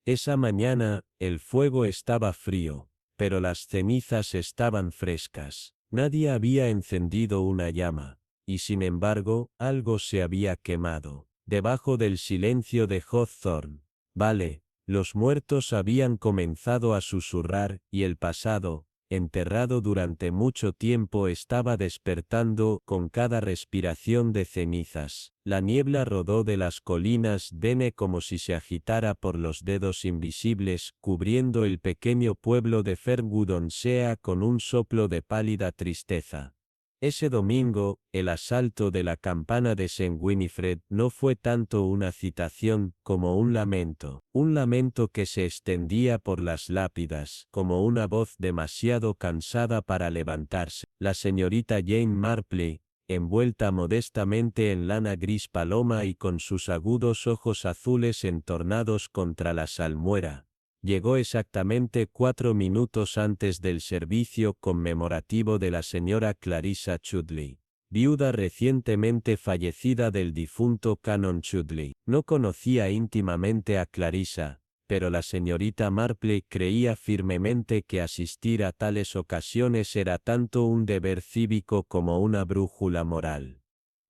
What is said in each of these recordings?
Esa mañana, el fuego estaba frío, pero las cenizas estaban frescas. Nadie había encendido una llama, y sin embargo, algo se había quemado. Debajo del silencio de Hawthorne. Vale, los muertos habían comenzado a susurrar, y el pasado, enterrado durante mucho tiempo, estaba despertando con cada respiración de cenizas. La niebla rodó de las colinas Dene como si se agitara por los dedos invisibles, cubriendo el pequeño pueblo de Fergudonsea con un soplo de pálida tristeza. Ese domingo, el asalto de la campana de St. Winifred no fue tanto una citación como un lamento que se extendía por las lápidas, como una voz demasiado cansada para levantarse. La señorita Jane Marpley, envuelta modestamente en lana gris paloma y con sus agudos ojos azules entornados contra la salmuera, llegó exactamente 4 minutos antes del servicio conmemorativo de la señora Clarissa Chudley, viuda recientemente fallecida del difunto Canon Chudley. No conocía íntimamente a Clarissa, pero la señorita Marpley creía firmemente que asistir a tales ocasiones era tanto un deber cívico como una brújula moral.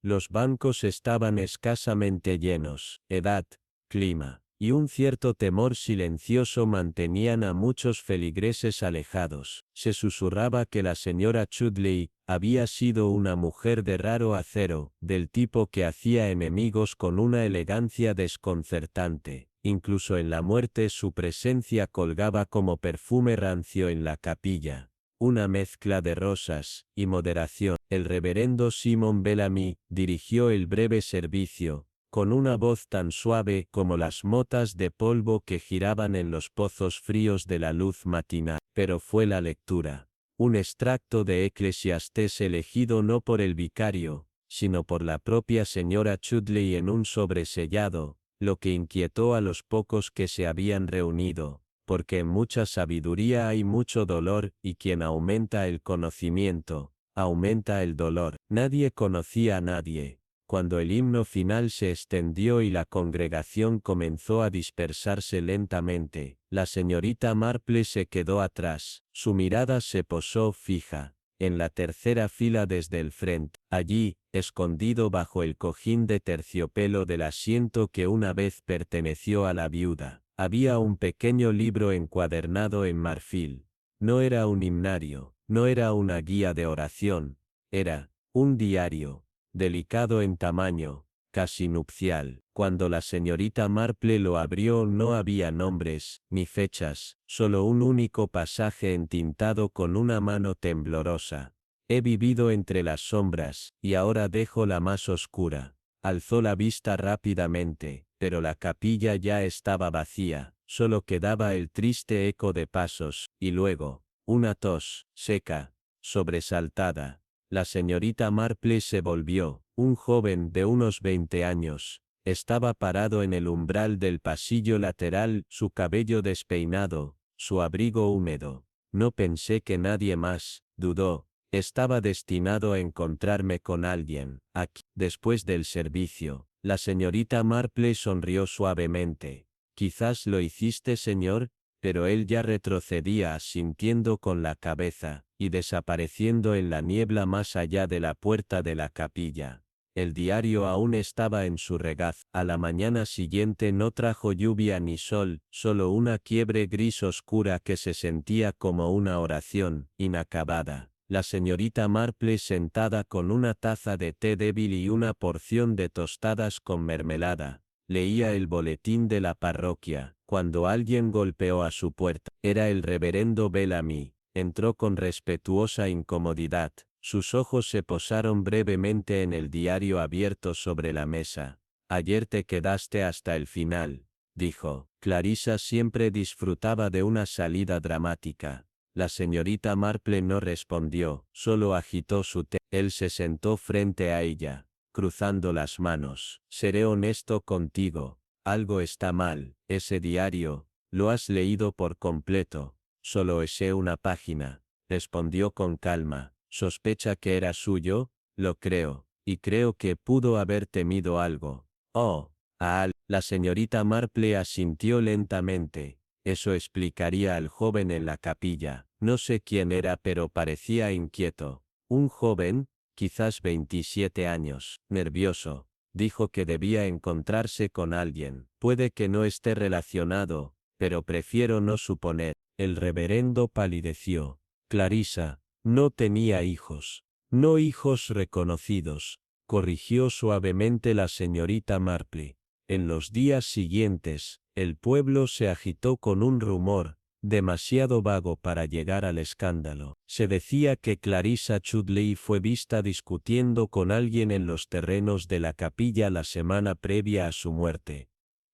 Los bancos estaban escasamente llenos. Edad, clima y un cierto temor silencioso mantenían a muchos feligreses alejados. Se susurraba que la señora Chudley había sido una mujer de raro acero, del tipo que hacía enemigos con una elegancia desconcertante. Incluso en la muerte su presencia colgaba como perfume rancio en la capilla. Una mezcla de rosas y moderación. El reverendo Simon Bellamy dirigió el breve servicio, con una voz tan suave como las motas de polvo que giraban en los pozos fríos de la luz matinal. Pero fue la lectura, un extracto de Eclesiastés elegido no por el vicario, sino por la propia señora Chudley en un sobresellado, lo que inquietó a los pocos que se habían reunido, porque en mucha sabiduría hay mucho dolor, y quien aumenta el conocimiento, aumenta el dolor. Nadie conocía a nadie. Cuando el himno final se extendió y la congregación comenzó a dispersarse lentamente, la señorita Marple se quedó atrás. Su mirada se posó fija en la tercera fila desde el frente. Allí, escondido bajo el cojín de terciopelo del asiento que una vez perteneció a la viuda, había un pequeño libro encuadernado en marfil. No era un himnario, no era una guía de oración, era un diario, delicado en tamaño, casi nupcial. Cuando la señorita Marple lo abrió no había nombres, ni fechas, solo un único pasaje entintado con una mano temblorosa. He vivido entre las sombras, y ahora dejo la más oscura. Alzó la vista rápidamente, pero la capilla ya estaba vacía, solo quedaba el triste eco de pasos, y luego, una tos, seca, sobresaltada. La señorita Marple se volvió. Un joven de unos 20 años, estaba parado en el umbral del pasillo lateral, su cabello despeinado, su abrigo húmedo. No pensé que nadie más, dudó. Estaba destinado a encontrarme con alguien, aquí. Después del servicio, la señorita Marple sonrió suavemente. Quizás lo hiciste, señor, pero él ya retrocedía asintiendo con la cabeza, y desapareciendo en la niebla más allá de la puerta de la capilla. El diario aún estaba en su regazo. A la mañana siguiente no trajo lluvia ni sol, solo una quiebre gris oscura que se sentía como una oración, inacabada. La señorita Marple sentada con una taza de té débil y una porción de tostadas con mermelada, leía el boletín de la parroquia, cuando alguien golpeó a su puerta. Era el reverendo Bellamy. Entró con respetuosa incomodidad. Sus ojos se posaron brevemente en el diario abierto sobre la mesa. Ayer te quedaste hasta el final, dijo. Clarissa siempre disfrutaba de una salida dramática. La señorita Marple no respondió, solo agitó su té. Él se sentó frente a ella, cruzando las manos. Seré honesto contigo, algo está mal. Ese diario, ¿lo has leído por completo? Solo esé una página, respondió con calma. ¿Sospecha que era suyo? Lo creo, y creo que pudo haber temido algo. Oh, La señorita Marple asintió lentamente. Eso explicaría al joven en la capilla. No sé quién era, pero parecía inquieto. Un joven, quizás 27 años, nervioso. Dijo que debía encontrarse con alguien. Puede que no esté relacionado, pero prefiero no suponer. El reverendo palideció. Clarisa, no tenía hijos. No hijos reconocidos, corrigió suavemente la señorita Marple. En los días siguientes, el pueblo se agitó con un rumor, demasiado vago para llegar al escándalo. Se decía que Clarissa Chudley fue vista discutiendo con alguien en los terrenos de la capilla la semana previa a su muerte.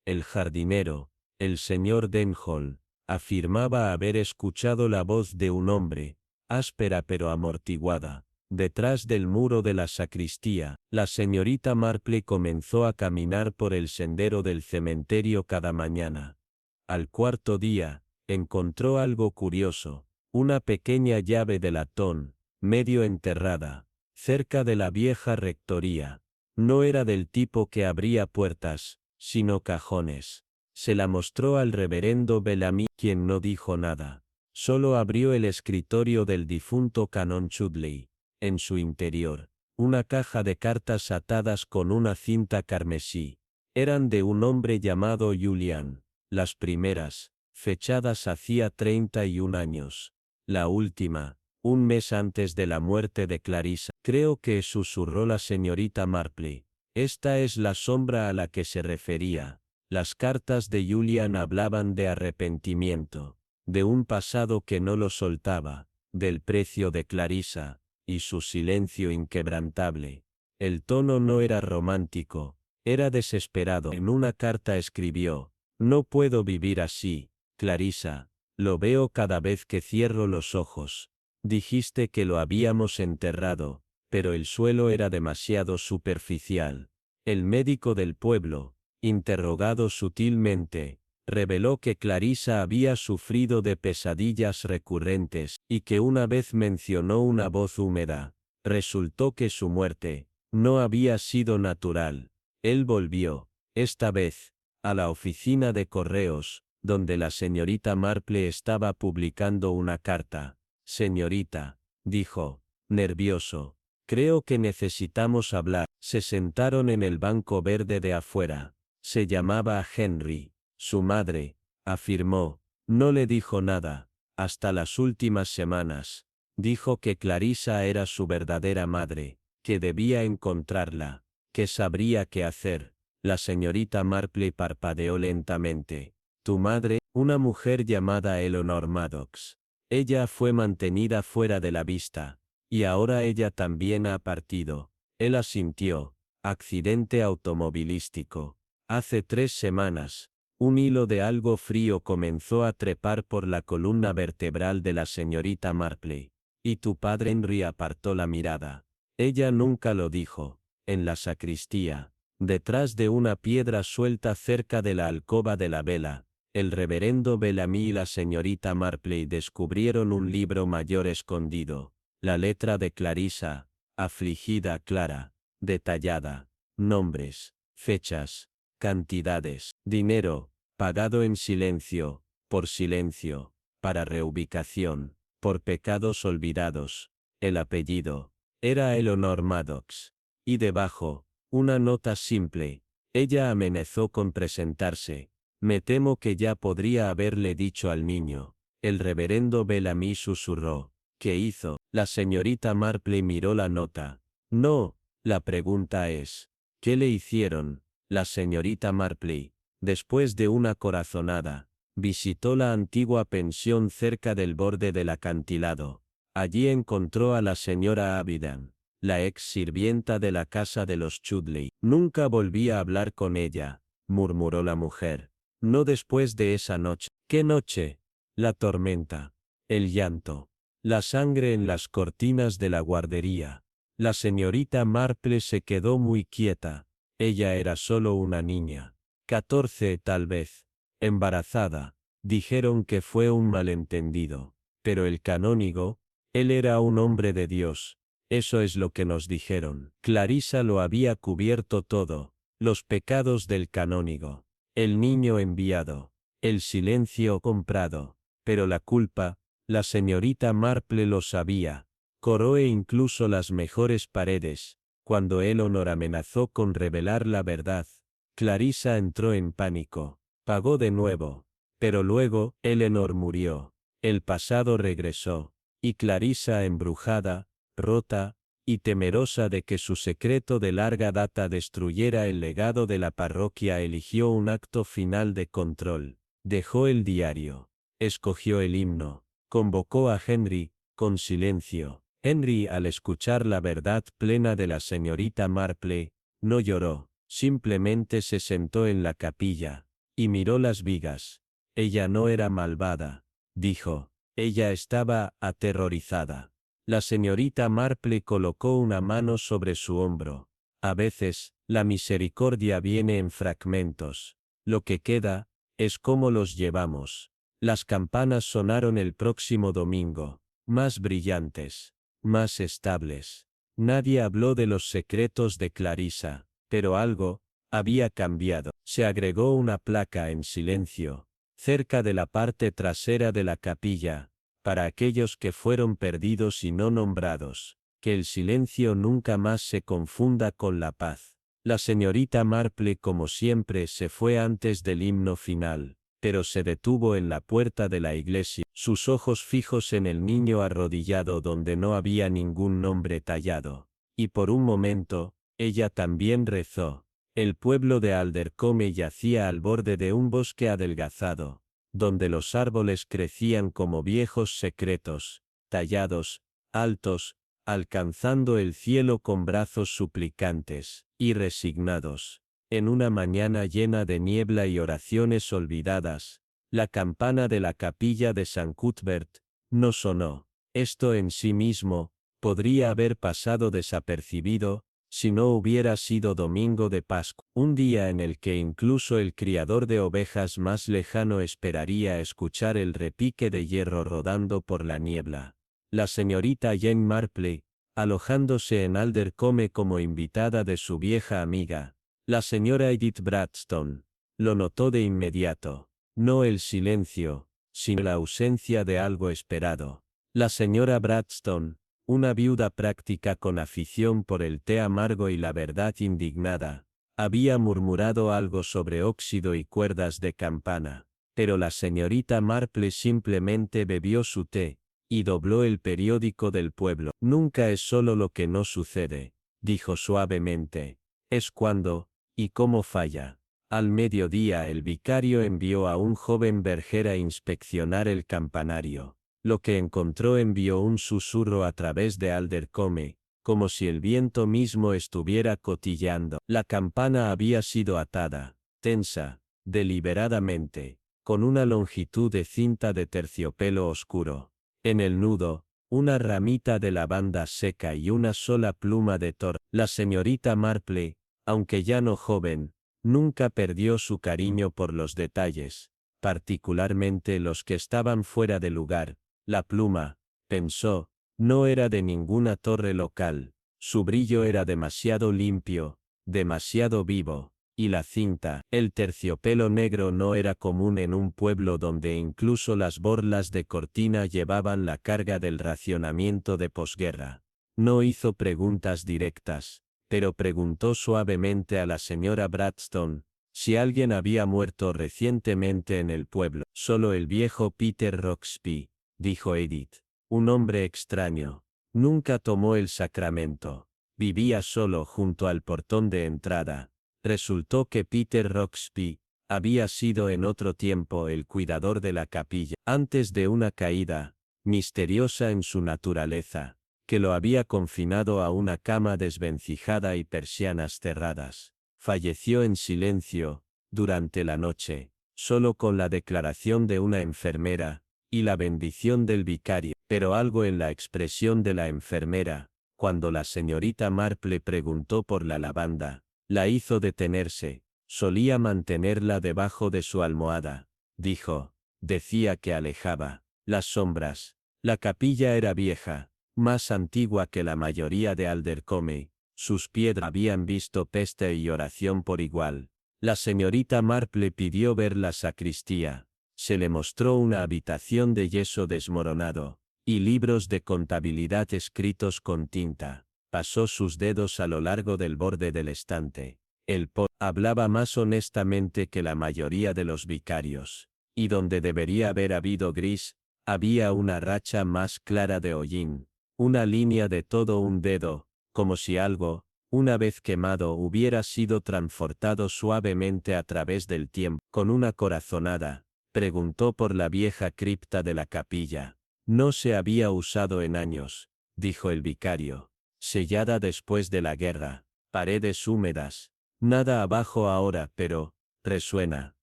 El jardinero, el señor Denhall, afirmaba haber escuchado la voz de un hombre, áspera pero amortiguada, detrás del muro de la sacristía. La señorita Marple comenzó a caminar por el sendero del cementerio cada mañana. Al cuarto día, encontró algo curioso, una pequeña llave de latón, medio enterrada, cerca de la vieja rectoría. No era del tipo que abría puertas, sino cajones. Se la mostró al reverendo Bellamy, quien no dijo nada. Solo abrió el escritorio del difunto Canon Chudley. En su interior, una caja de cartas atadas con una cinta carmesí. Eran de un hombre llamado Julian. Las primeras, fechadas hacía 31 años. La última, un mes antes de la muerte de Clarissa. Creo que susurró la señorita Marple. Esta es la sombra a la que se refería. Las cartas de Julian hablaban de arrepentimiento, de un pasado que no lo soltaba, del precio de Clarissa, y su silencio inquebrantable. El tono no era romántico, era desesperado. En una carta escribió: no puedo vivir así, Clarissa, lo veo cada vez que cierro los ojos. Dijiste que lo habíamos enterrado, pero el suelo era demasiado superficial. El médico del pueblo, interrogado sutilmente, reveló que Clarissa había sufrido de pesadillas recurrentes, y que una vez mencionó una voz húmeda. Resultó que su muerte no había sido natural. Él volvió, esta vez, a la oficina de correos, donde la señorita Marple estaba publicando una carta. Señorita, dijo, nervioso, creo que necesitamos hablar. Se sentaron en el banco verde de afuera. Se llamaba Henry. Su madre, afirmó, no le dijo nada, hasta las últimas semanas. Dijo que Clarissa era su verdadera madre, que debía encontrarla, que sabría qué hacer. La señorita Marple parpadeó lentamente. Tu madre, una mujer llamada Eleanor Maddox. Ella fue mantenida fuera de la vista, y ahora ella también ha partido. Él asintió. Accidente automovilístico. Hace 3 semanas. Un hilo de algo frío comenzó a trepar por la columna vertebral de la señorita Marple. Y tu padre. Henry apartó la mirada. Ella nunca lo dijo. En la sacristía, detrás de una piedra suelta cerca de la alcoba de la vela, el reverendo Bellamy y la señorita Marple descubrieron un libro mayor escondido. La letra de Clarissa, afligida clara, detallada, nombres, fechas, cantidades, dinero, pagado en silencio, por silencio, para reubicación, por pecados olvidados, el apellido, era Eleanor Maddox. Y debajo, una nota simple. Ella amenazó con presentarse. Me temo que ya podría haberle dicho al niño. El reverendo Bellamy susurró. ¿Qué hizo? La señorita Marple miró la nota. No, la pregunta es, ¿qué le hicieron? La señorita Marple, después de una corazonada, visitó la antigua pensión cerca del borde del acantilado. Allí encontró a la señora Abidan, la ex sirvienta de la casa de los Chudley. Nunca volví a hablar con ella, murmuró la mujer. No después de esa noche. ¿Qué noche? La tormenta, el llanto, la sangre en las cortinas de la guardería. La señorita Marple se quedó muy quieta. Ella era solo una niña. 14 tal vez. Embarazada. Dijeron que fue un malentendido. Pero el canónigo, él era un hombre de Dios. Eso es lo que nos dijeron. Clarissa lo había cubierto todo. Los pecados del canónigo. El niño enviado. El silencio comprado. Pero la culpa, la señorita Marple lo sabía. Corroe incluso las mejores paredes. Cuando Eleanor amenazó con revelar la verdad, Clarissa entró en pánico. Pagó de nuevo. Pero luego, Eleanor murió. El pasado regresó. Y Clarissa, embrujada, rota, y temerosa de que su secreto de larga data destruyera el legado de la parroquia, eligió un acto final de control. Dejó el diario. Escogió el himno. Convocó a Henry, con silencio. Henry, al escuchar la verdad plena de la señorita Marple, no lloró, simplemente se sentó en la capilla, y miró las vigas. Ella no era malvada, dijo. Ella estaba aterrorizada. La señorita Marple colocó una mano sobre su hombro. A veces, la misericordia viene en fragmentos. Lo que queda, es cómo los llevamos. Las campanas sonaron el próximo domingo, más brillantes, más estables. Nadie habló de los secretos de Clarissa, pero algo había cambiado. Se agregó una placa en silencio, cerca de la parte trasera de la capilla, para aquellos que fueron perdidos y no nombrados, que el silencio nunca más se confunda con la paz. La señorita Marple, como siempre, se fue antes del himno final, pero se detuvo en la puerta de la iglesia, sus ojos fijos en el niño arrodillado donde no había ningún nombre tallado. Y por un momento, ella también rezó. El pueblo de Aldercombe yacía al borde de un bosque adelgazado, donde los árboles crecían como viejos secretos, tallados, altos, alcanzando el cielo con brazos suplicantes y resignados. En una mañana llena de niebla y oraciones olvidadas, la campana de la capilla de San Cuthbert no sonó. Esto en sí mismo podría haber pasado desapercibido si no hubiera sido domingo de Pascua, un día en el que incluso el criador de ovejas más lejano esperaría escuchar el repique de hierro rodando por la niebla. La señorita Jane Marple, alojándose en Aldercombe como invitada de su vieja amiga, la señora Edith Bradstone, lo notó de inmediato. No el silencio, sino la ausencia de algo esperado. La señora Bradstone, una viuda práctica con afición por el té amargo y la verdad indignada, había murmurado algo sobre óxido y cuerdas de campana, pero la señorita Marple simplemente bebió su té, y dobló el periódico del pueblo. Nunca es solo lo que no sucede, dijo suavemente, es cuando, y cómo falla. Al mediodía el vicario envió a un joven verger a inspeccionar el campanario. Lo que encontró envió un susurro a través de Aldercombe, como si el viento mismo estuviera cotilleando. La campana había sido atada, tensa, deliberadamente, con una longitud de cinta de terciopelo oscuro. En el nudo, una ramita de lavanda seca y una sola pluma de tor. La señorita Marple, aunque ya no joven, nunca perdió su cariño por los detalles, particularmente los que estaban fuera de lugar. La pluma, pensó, no era de ninguna torre local, su brillo era demasiado limpio, demasiado vivo, y la cinta, el terciopelo negro no era común en un pueblo donde incluso las borlas de cortina llevaban la carga del racionamiento de posguerra. No hizo preguntas directas, pero preguntó suavemente a la señora Bradstone si alguien había muerto recientemente en el pueblo. Solo el viejo Peter Roxby, dijo Edith. Un hombre extraño. Nunca tomó el sacramento. Vivía solo junto al portón de entrada. Resultó que Peter Roxby había sido en otro tiempo el cuidador de la capilla, antes de una caída, misteriosa en su naturaleza, que lo había confinado a una cama desvencijada y persianas cerradas. Falleció en silencio, durante la noche, solo con la declaración de una enfermera, y la bendición del vicario, pero algo en la expresión de la enfermera, cuando la señorita Marple preguntó por la lavanda, la hizo detenerse. Solía mantenerla debajo de su almohada, dijo. Decía que alejaba las sombras. La capilla era vieja, más antigua que la mayoría de Aldercombe, Sus piedras habían visto peste y oración por igual. La señorita Marple pidió ver la sacristía. Se le mostró una habitación de yeso desmoronado, y libros de contabilidad escritos con tinta. Pasó sus dedos a lo largo del borde del estante. El hablaba más honestamente que la mayoría de los vicarios, y donde debería haber habido gris, había una racha más clara de hollín, una línea de todo un dedo, como si algo, una vez quemado, hubiera sido transportado suavemente a través del tiempo. Con una corazonada, preguntó por la vieja cripta de la capilla. No se había usado en años, dijo el vicario. Sellada después de la guerra, paredes húmedas. Nada abajo ahora, pero, resuena.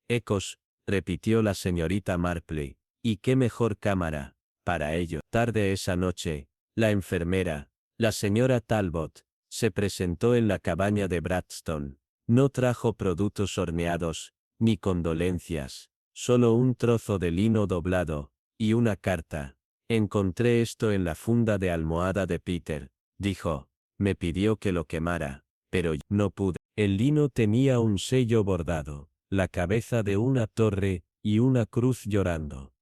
Ecos, repitió la señorita Marple. ¿Y qué mejor cámara, para ello? Tarde esa noche, la enfermera, la señora Talbot, se presentó en la cabaña de Bradston. No trajo productos horneados, ni condolencias, solo un trozo de lino doblado, y una carta. Encontré esto en la funda de almohada de Peter, dijo. Me pidió que lo quemara, pero yo no pude. El lino tenía un sello bordado, la cabeza de una torre, y una cruz llorando.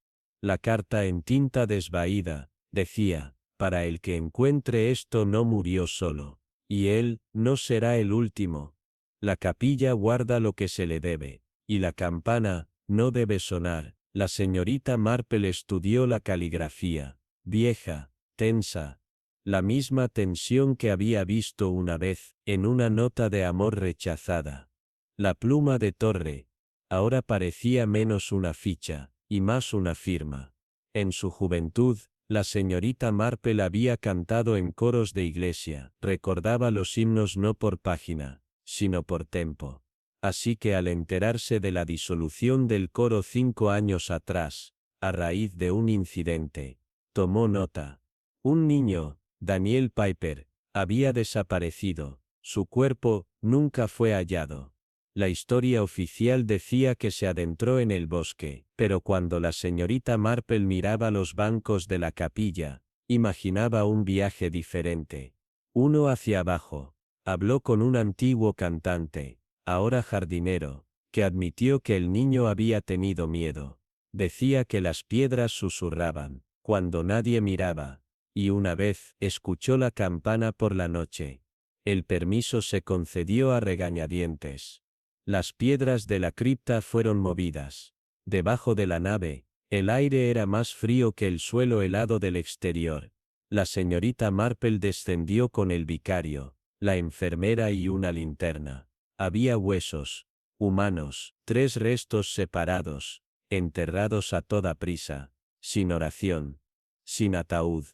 La carta en tinta desvaída, decía, para el que encuentre esto no murió solo. Y él, no será el último. La capilla guarda lo que se le debe, y la campana, no debe sonar. La señorita Marple estudió la caligrafía, vieja, tensa, la misma tensión que había visto una vez, en una nota de amor rechazada. La pluma de Torre, ahora parecía menos una ficha, y más una firma. En su juventud, la señorita Marple había cantado en coros de iglesia, recordaba los himnos no por página, sino por tempo. Así que al enterarse de la disolución del coro 5 años atrás, a raíz de un incidente, tomó nota. Un niño, Daniel Piper, había desaparecido, su cuerpo nunca fue hallado. La historia oficial decía que se adentró en el bosque, pero cuando la señorita Marple miraba los bancos de la capilla, imaginaba un viaje diferente. Uno hacia abajo. Habló con un antiguo cantante, ahora jardinero, que admitió que el niño había tenido miedo. Decía que las piedras susurraban, cuando nadie miraba, y una vez escuchó la campana por la noche. El permiso se concedió a regañadientes. Las piedras de la cripta fueron movidas. Debajo de la nave, el aire era más frío que el suelo helado del exterior. La señorita Marple descendió con el vicario, la enfermera y una linterna. Había huesos, humanos, 3 restos separados, enterrados a toda prisa, sin oración, sin ataúd.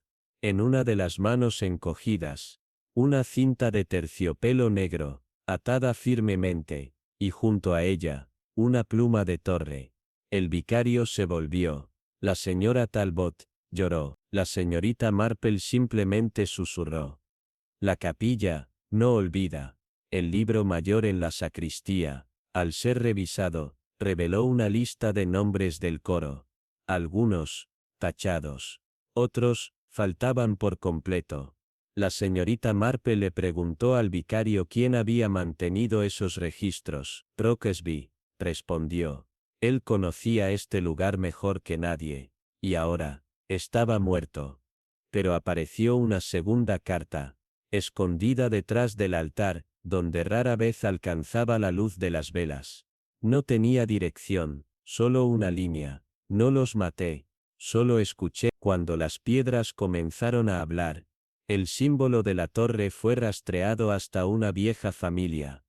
En una de las manos encogidas, una cinta de terciopelo negro, atada firmemente, y junto a ella, una pluma de Torre. El vicario se volvió. La señora Talbot lloró. La señorita Marple simplemente susurró. La capilla, no olvida. El libro mayor en la sacristía, al ser revisado, reveló una lista de nombres del coro. Algunos, tachados. Otros, faltaban por completo. La señorita Marple le preguntó al vicario quién había mantenido esos registros. Brocklesby, respondió. Él conocía este lugar mejor que nadie. Y ahora, estaba muerto. Pero apareció una segunda carta, escondida detrás del altar, donde rara vez alcanzaba la luz de las velas. No tenía dirección, solo una línea. No los maté, solo escuché. Cuando las piedras comenzaron a hablar, el símbolo de la torre fue rastreado hasta una vieja familia.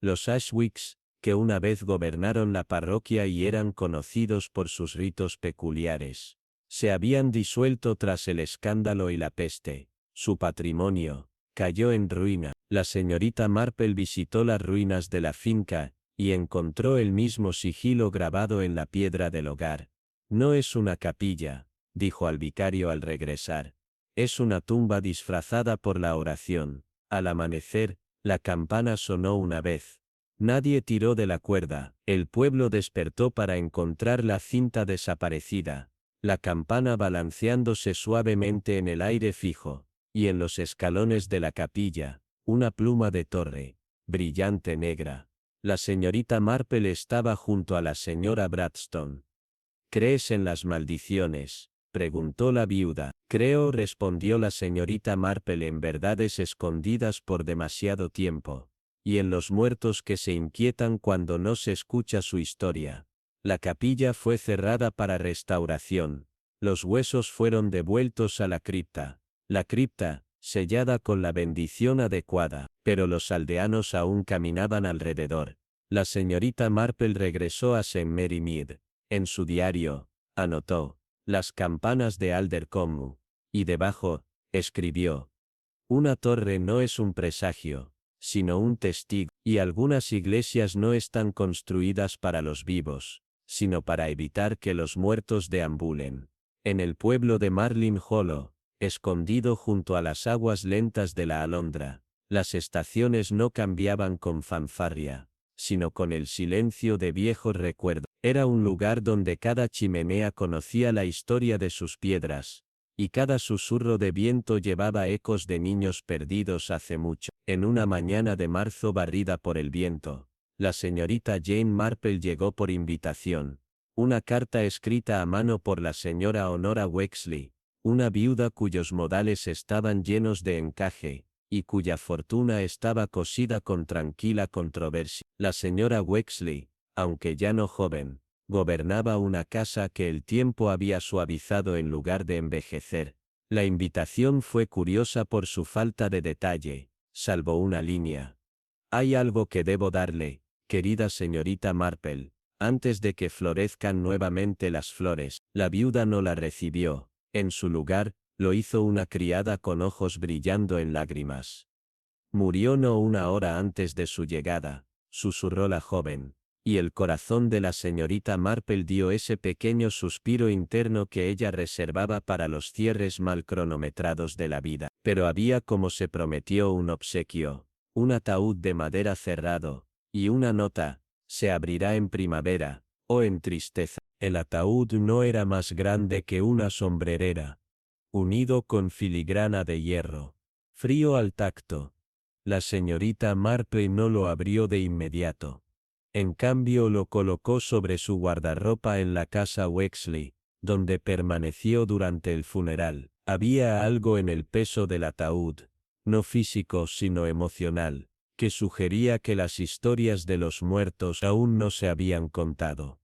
Los Ashwicks, que una vez gobernaron la parroquia y eran conocidos por sus ritos peculiares, se habían disuelto tras el escándalo y la peste. Su patrimonio cayó en ruina. La señorita Marple visitó las ruinas de la finca, y encontró el mismo sigilo grabado en la piedra del hogar. No es una capilla, dijo al vicario al regresar. Es una tumba disfrazada por la oración. Al amanecer, la campana sonó una vez. Nadie tiró de la cuerda. El pueblo despertó para encontrar la cinta desaparecida, la campana balanceándose suavemente en el aire fijo, y en los escalones de la capilla, una pluma de torre, brillante negra. La señorita Marple estaba junto a la señora Bradstone. ¿Crees en las maldiciones?, preguntó la viuda. Creo, respondió la señorita Marple, en verdades escondidas por demasiado tiempo, y en los muertos que se inquietan cuando no se escucha su historia. La capilla fue cerrada para restauración. Los huesos fueron devueltos a la cripta. La cripta, sellada con la bendición adecuada, pero los aldeanos aún caminaban alrededor. La señorita Marple regresó a St. Mary Mead. En su diario, anotó, las campanas de Aldercombe, y debajo, escribió, una torre no es un presagio, sino un testigo, y algunas iglesias no están construidas para los vivos, sino para evitar que los muertos deambulen. En el pueblo de Marlin Hollow, escondido junto a las aguas lentas de la alondra, las estaciones no cambiaban con fanfarria, sino con el silencio de viejos recuerdos. Era un lugar donde cada chimenea conocía la historia de sus piedras, y cada susurro de viento llevaba ecos de niños perdidos hace mucho. En una mañana de marzo barrida por el viento, la señorita Jane Marple llegó por invitación. Una carta escrita a mano por la señora Honora Wexley, una viuda cuyos modales estaban llenos de encaje, y cuya fortuna estaba cosida con tranquila controversia. La señora Wexley, aunque ya no joven, gobernaba una casa que el tiempo había suavizado en lugar de envejecer. La invitación fue curiosa por su falta de detalle, salvo una línea. Hay algo que debo darle, querida señorita Marple, antes de que florezcan nuevamente las flores. La viuda no la recibió. En su lugar, lo hizo una criada con ojos brillando en lágrimas. Murió no una hora antes de su llegada, susurró la joven, y el corazón de la señorita Marple dio ese pequeño suspiro interno que ella reservaba para los cierres mal cronometrados de la vida. Pero había, como se prometió, un obsequio, un ataúd de madera cerrado, y una nota, se abrirá en primavera, o en tristeza. El ataúd no era más grande que una sombrerera, unido con filigrana de hierro, frío al tacto. La señorita Marple no lo abrió de inmediato. En cambio lo colocó sobre su guardarropa en la casa Wexley, donde permaneció durante el funeral. Había algo en el peso del ataúd, no físico sino emocional, que sugería que las historias de los muertos aún no se habían contado.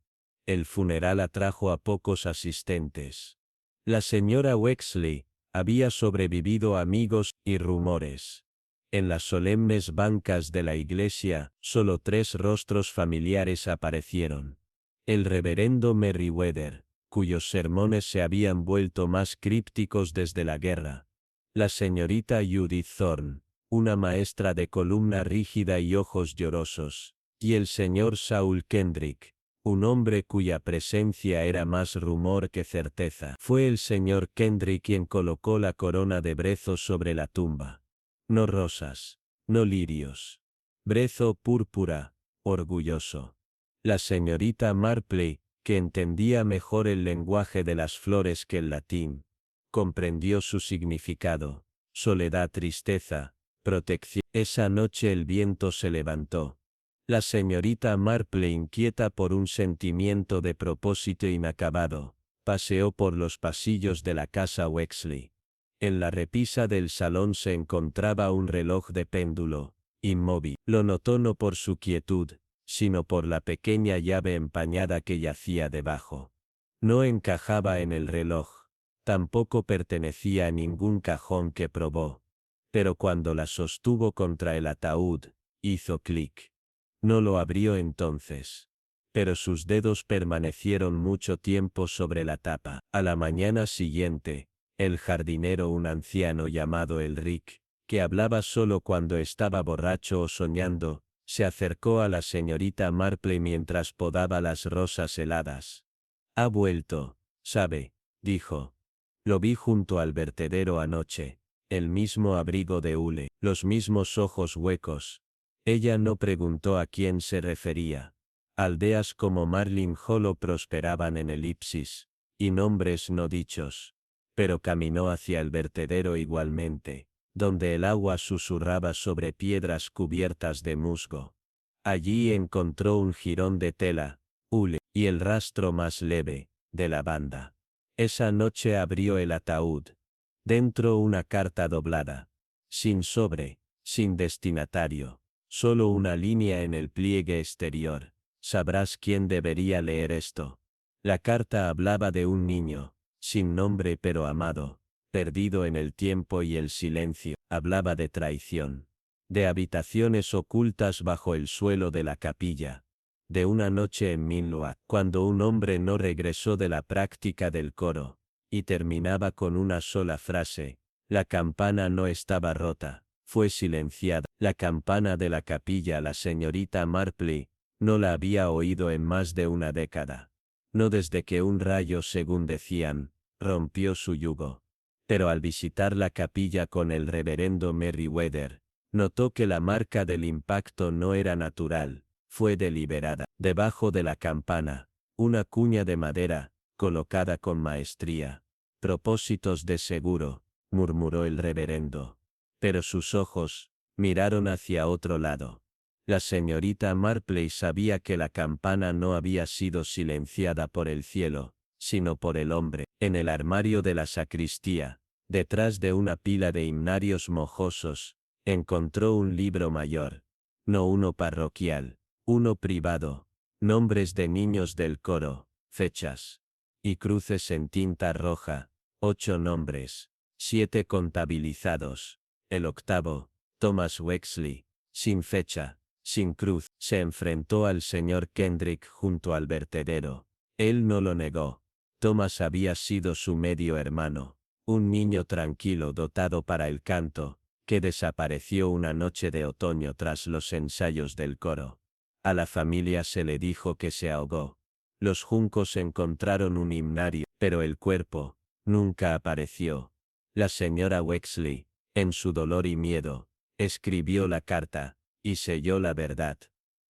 El funeral atrajo a pocos asistentes. La señora Wexley había sobrevivido a amigos y rumores. En las solemnes bancas de la iglesia, solo 3 rostros familiares aparecieron. El reverendo Merriweather, cuyos sermones se habían vuelto más crípticos desde la guerra. La señorita Judith Thorne, una maestra de columna rígida y ojos llorosos. Y el señor Saul Kendrick, un hombre cuya presencia era más rumor que certeza. Fue el señor Kendrick quien colocó la corona de brezos sobre la tumba. No rosas, no lirios. Brezo púrpura, orgulloso. La señorita Marple, que entendía mejor el lenguaje de las flores que el latín, comprendió su significado. Soledad, tristeza, protección. Esa noche el viento se levantó. La señorita Marple, inquieta por un sentimiento de propósito inacabado, paseó por los pasillos de la casa Wexley. En la repisa del salón se encontraba un reloj de péndulo, inmóvil. Lo notó no por su quietud, sino por la pequeña llave empañada que yacía debajo. No encajaba en el reloj, tampoco pertenecía a ningún cajón que probó. Pero cuando la sostuvo contra el ataúd, hizo clic. No lo abrió entonces. Pero sus dedos permanecieron mucho tiempo sobre la tapa. A la mañana siguiente, el jardinero, un anciano llamado Elric, que hablaba solo cuando estaba borracho o soñando, se acercó a la señorita Marple mientras podaba las rosas heladas. Ha vuelto, ¿sabe?, dijo. Lo vi junto al vertedero anoche. El mismo abrigo de hule, los mismos ojos huecos. Ella no preguntó a quién se refería. Aldeas como Marlin Hollow prosperaban en elipsis, y nombres no dichos. Pero caminó hacia el vertedero igualmente. donde el agua susurraba sobre piedras cubiertas de musgo. Allí encontró un jirón de tela, hule, y el rastro más leve, de lavanda. Esa noche abrió el ataúd. Dentro una carta doblada. Sin sobre, sin destinatario. Solo una línea en el pliegue exterior. Sabrás quién debería leer esto. La carta hablaba de un niño, sin nombre pero amado, perdido en el tiempo y el silencio. Hablaba de traición. De habitaciones ocultas bajo el suelo de la capilla. De una noche en Minloa, cuando un hombre no regresó de la práctica del coro, y terminaba con una sola frase: la campana no estaba rota, fue silenciada. La campana de la capilla, la señorita Marpley, no la había oído en más de una década. No desde que un rayo, según decían, rompió su yugo. Pero al visitar la capilla con el reverendo Merriweather, notó que la marca del impacto no era natural, fue deliberada. Debajo de la campana, una cuña de madera, colocada con maestría. Propósitos de seguro, murmuró el reverendo. Pero sus ojos miraron hacia otro lado. La señorita Marpley sabía que la campana no había sido silenciada por el cielo, sino por el hombre. En el armario de la sacristía, detrás de una pila de himnarios mojosos, encontró un libro mayor. No uno parroquial, uno privado. Nombres de niños del coro, fechas. Y cruces en tinta roja. 8 nombres. 7 contabilizados. El octavo, Thomas Wexley, sin fecha, sin cruz. Se enfrentó al señor Kendrick junto al vertedero. Él no lo negó. Thomas había sido su medio hermano, un niño tranquilo dotado para el canto, que desapareció una noche de otoño tras los ensayos del coro. A la familia se le dijo que se ahogó. Los juncos encontraron un himnario, pero el cuerpo nunca apareció. La señora Wexley, en su dolor y miedo, escribió la carta, y selló la verdad.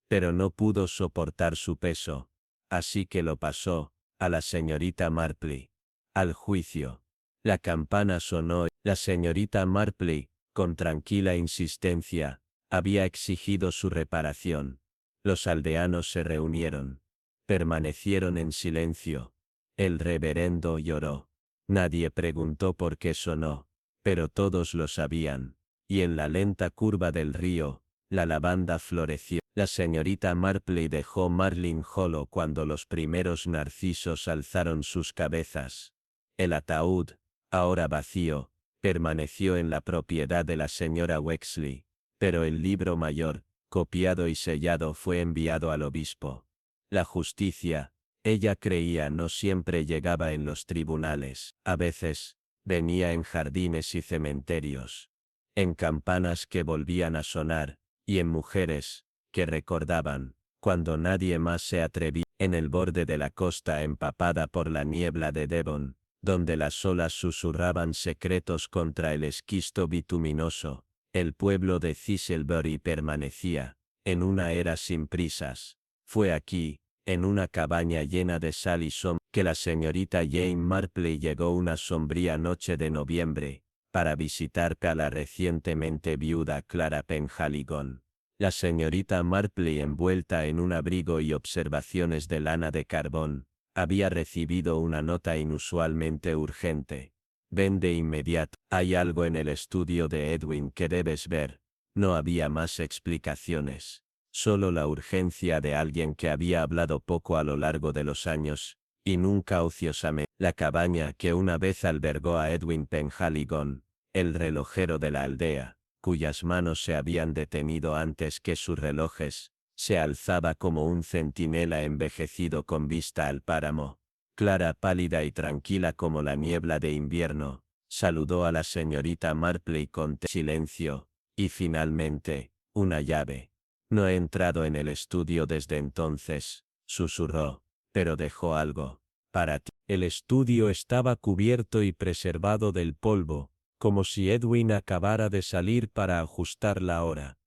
Pero no pudo soportar su peso, así que lo pasó a la señorita Marpley. Al juicio. La campana sonó y la señorita Marpley, con tranquila insistencia, había exigido su reparación. Los aldeanos se reunieron. Permanecieron en silencio. El reverendo lloró. Nadie preguntó por qué sonó, pero todos lo sabían. Y en la lenta curva del río, la lavanda floreció. La señorita Marpley dejó Marlin Hollow cuando los primeros narcisos alzaron sus cabezas. El ataúd, ahora vacío, permaneció en la propiedad de la señora Wexley, pero el libro mayor, copiado y sellado, fue enviado al obispo. La justicia, ella creía, no siempre llegaba en los tribunales. A veces, venía en jardines y cementerios. En campanas que volvían a sonar, y en mujeres que recordaban, cuando nadie más se atrevía. En el borde de la costa empapada por la niebla de Devon, donde las olas susurraban secretos contra el esquisto bituminoso, el pueblo de Thistlebury permanecía, en una era sin prisas. Fue aquí, en una cabaña llena de sal y sombra, que la señorita Jane Marpley llegó una sombría noche de noviembre, para visitar a la recientemente viuda Clara Penhaligon. La señorita Marpley, envuelta en un abrigo y observaciones de lana de carbón, había recibido una nota inusualmente urgente. Ven de inmediato, hay algo en el estudio de Edwin que debes ver. No había más explicaciones. Solo la urgencia de alguien que había hablado poco a lo largo de los años, y nunca ociosamente. La cabaña que una vez albergó a Edwin Penhaligon, el relojero de la aldea, cuyas manos se habían detenido antes que sus relojes, se alzaba como un centinela envejecido con vista al páramo. Clara, pálida y tranquila como la niebla de invierno, saludó a la señorita Marpley con silencio, y finalmente, una llave. No he entrado en el estudio desde entonces, susurró, pero dejó algo para ti. El estudio estaba cubierto y preservado del polvo, como si Edwin acabara de salir para ajustar la hora.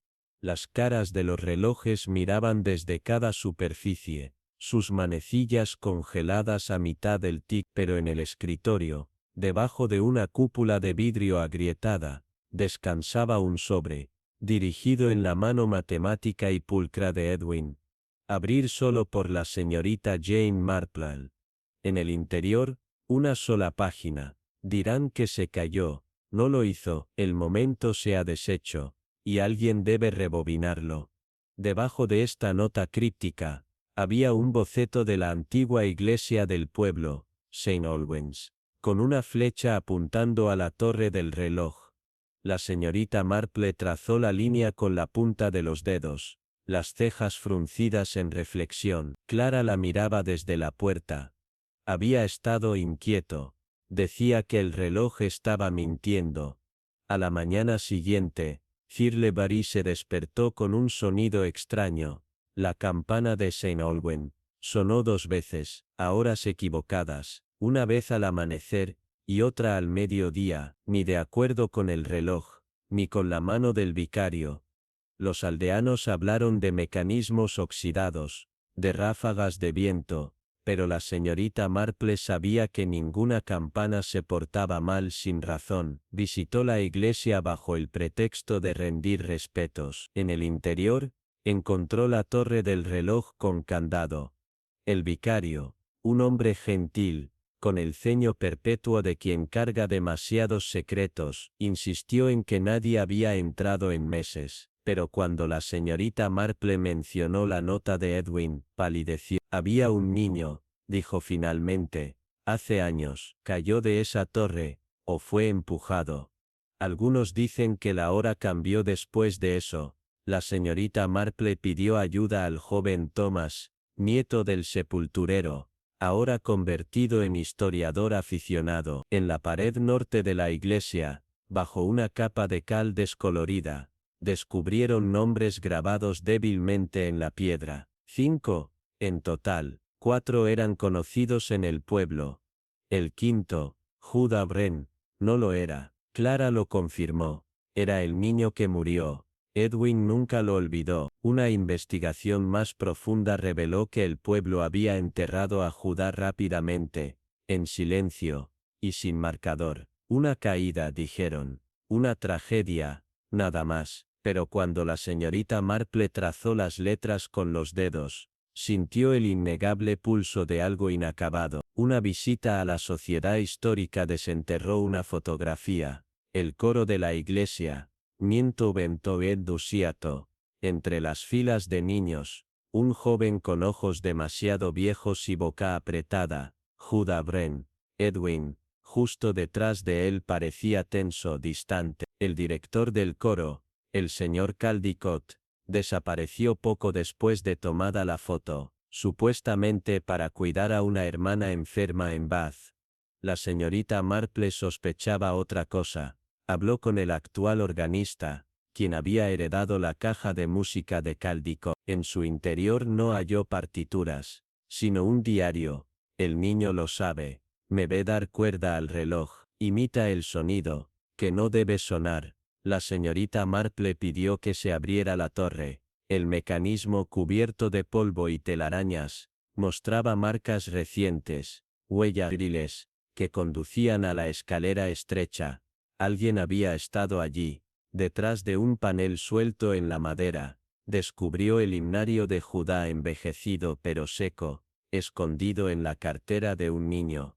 Las caras de los relojes miraban desde cada superficie, sus manecillas congeladas a mitad del tic, pero en el escritorio, debajo de una cúpula de vidrio agrietada, descansaba un sobre, dirigido en la mano matemática y pulcra de Edwin. Abrir solo por la señorita Jane Marple. En el interior, una sola página. Dirán que se cayó. No lo hizo, el momento se ha deshecho, y alguien debe rebobinarlo. Debajo de esta nota críptica, había un boceto de la antigua iglesia del pueblo, St. Albans, con una flecha apuntando a la torre del reloj. La señorita Marple trazó la línea con la punta de los dedos, las cejas fruncidas en reflexión. Clara la miraba desde la puerta. Había estado inquieto. Decía que el reloj estaba mintiendo. A la mañana siguiente, Thirlebary se despertó con un sonido extraño. La campana de St. Olwen sonó 2 veces, a horas equivocadas, una vez al amanecer, y otra al mediodía, ni de acuerdo con el reloj, ni con la mano del vicario. Los aldeanos hablaron de mecanismos oxidados, de ráfagas de viento, pero la señorita Marple sabía que ninguna campana se portaba mal sin razón. Visitó la iglesia bajo el pretexto de rendir respetos. En el interior, encontró la torre del reloj con candado. El vicario, un hombre gentil, con el ceño perpetuo de quien carga demasiados secretos, insistió en que nadie había entrado en meses, pero cuando la señorita Marple mencionó la nota de Edwin, palideció. Había un niño, dijo finalmente, hace años, cayó de esa torre, o fue empujado. Algunos dicen que la hora cambió después de eso. La señorita Marple pidió ayuda al joven Thomas, nieto del sepulturero, ahora convertido en historiador aficionado. En la pared norte de la iglesia, bajo una capa de cal descolorida, descubrieron nombres grabados débilmente en la piedra. 5, en total. 4 eran conocidos en el pueblo. El quinto, Judah Wren, no lo era. Clara lo confirmó. Era el niño que murió. Edwin nunca lo olvidó. Una investigación más profunda reveló que el pueblo había enterrado a Judah rápidamente, en silencio, y sin marcador. Una caída, dijeron. Una tragedia, nada más. Pero cuando la señorita Marple trazó las letras con los dedos, sintió el innegable pulso de algo inacabado. Una visita a la sociedad histórica desenterró una fotografía. El coro de la iglesia, Niento Bento Ed Dusiato. Entre las filas de niños, un joven con ojos demasiado viejos y boca apretada, Judah Wren. Edwin, justo detrás de él, parecía tenso, distante. El director del coro, el señor Caldicott, desapareció poco después de tomada la foto, supuestamente para cuidar a una hermana enferma en Bath. La señorita Marple sospechaba otra cosa. Habló con el actual organista, quien había heredado la caja de música de Caldicott. En su interior no halló partituras, sino un diario. El niño lo sabe. Me ve dar cuerda al reloj. Imita el sonido, que no debe sonar. La señorita Marple pidió que se abriera la torre. El mecanismo, cubierto de polvo y telarañas, mostraba marcas recientes, huellas grises, que conducían a la escalera estrecha. Alguien había estado allí. Detrás de un panel suelto en la madera, descubrió el himnario de Judá envejecido pero seco, escondido en la cartera de un niño.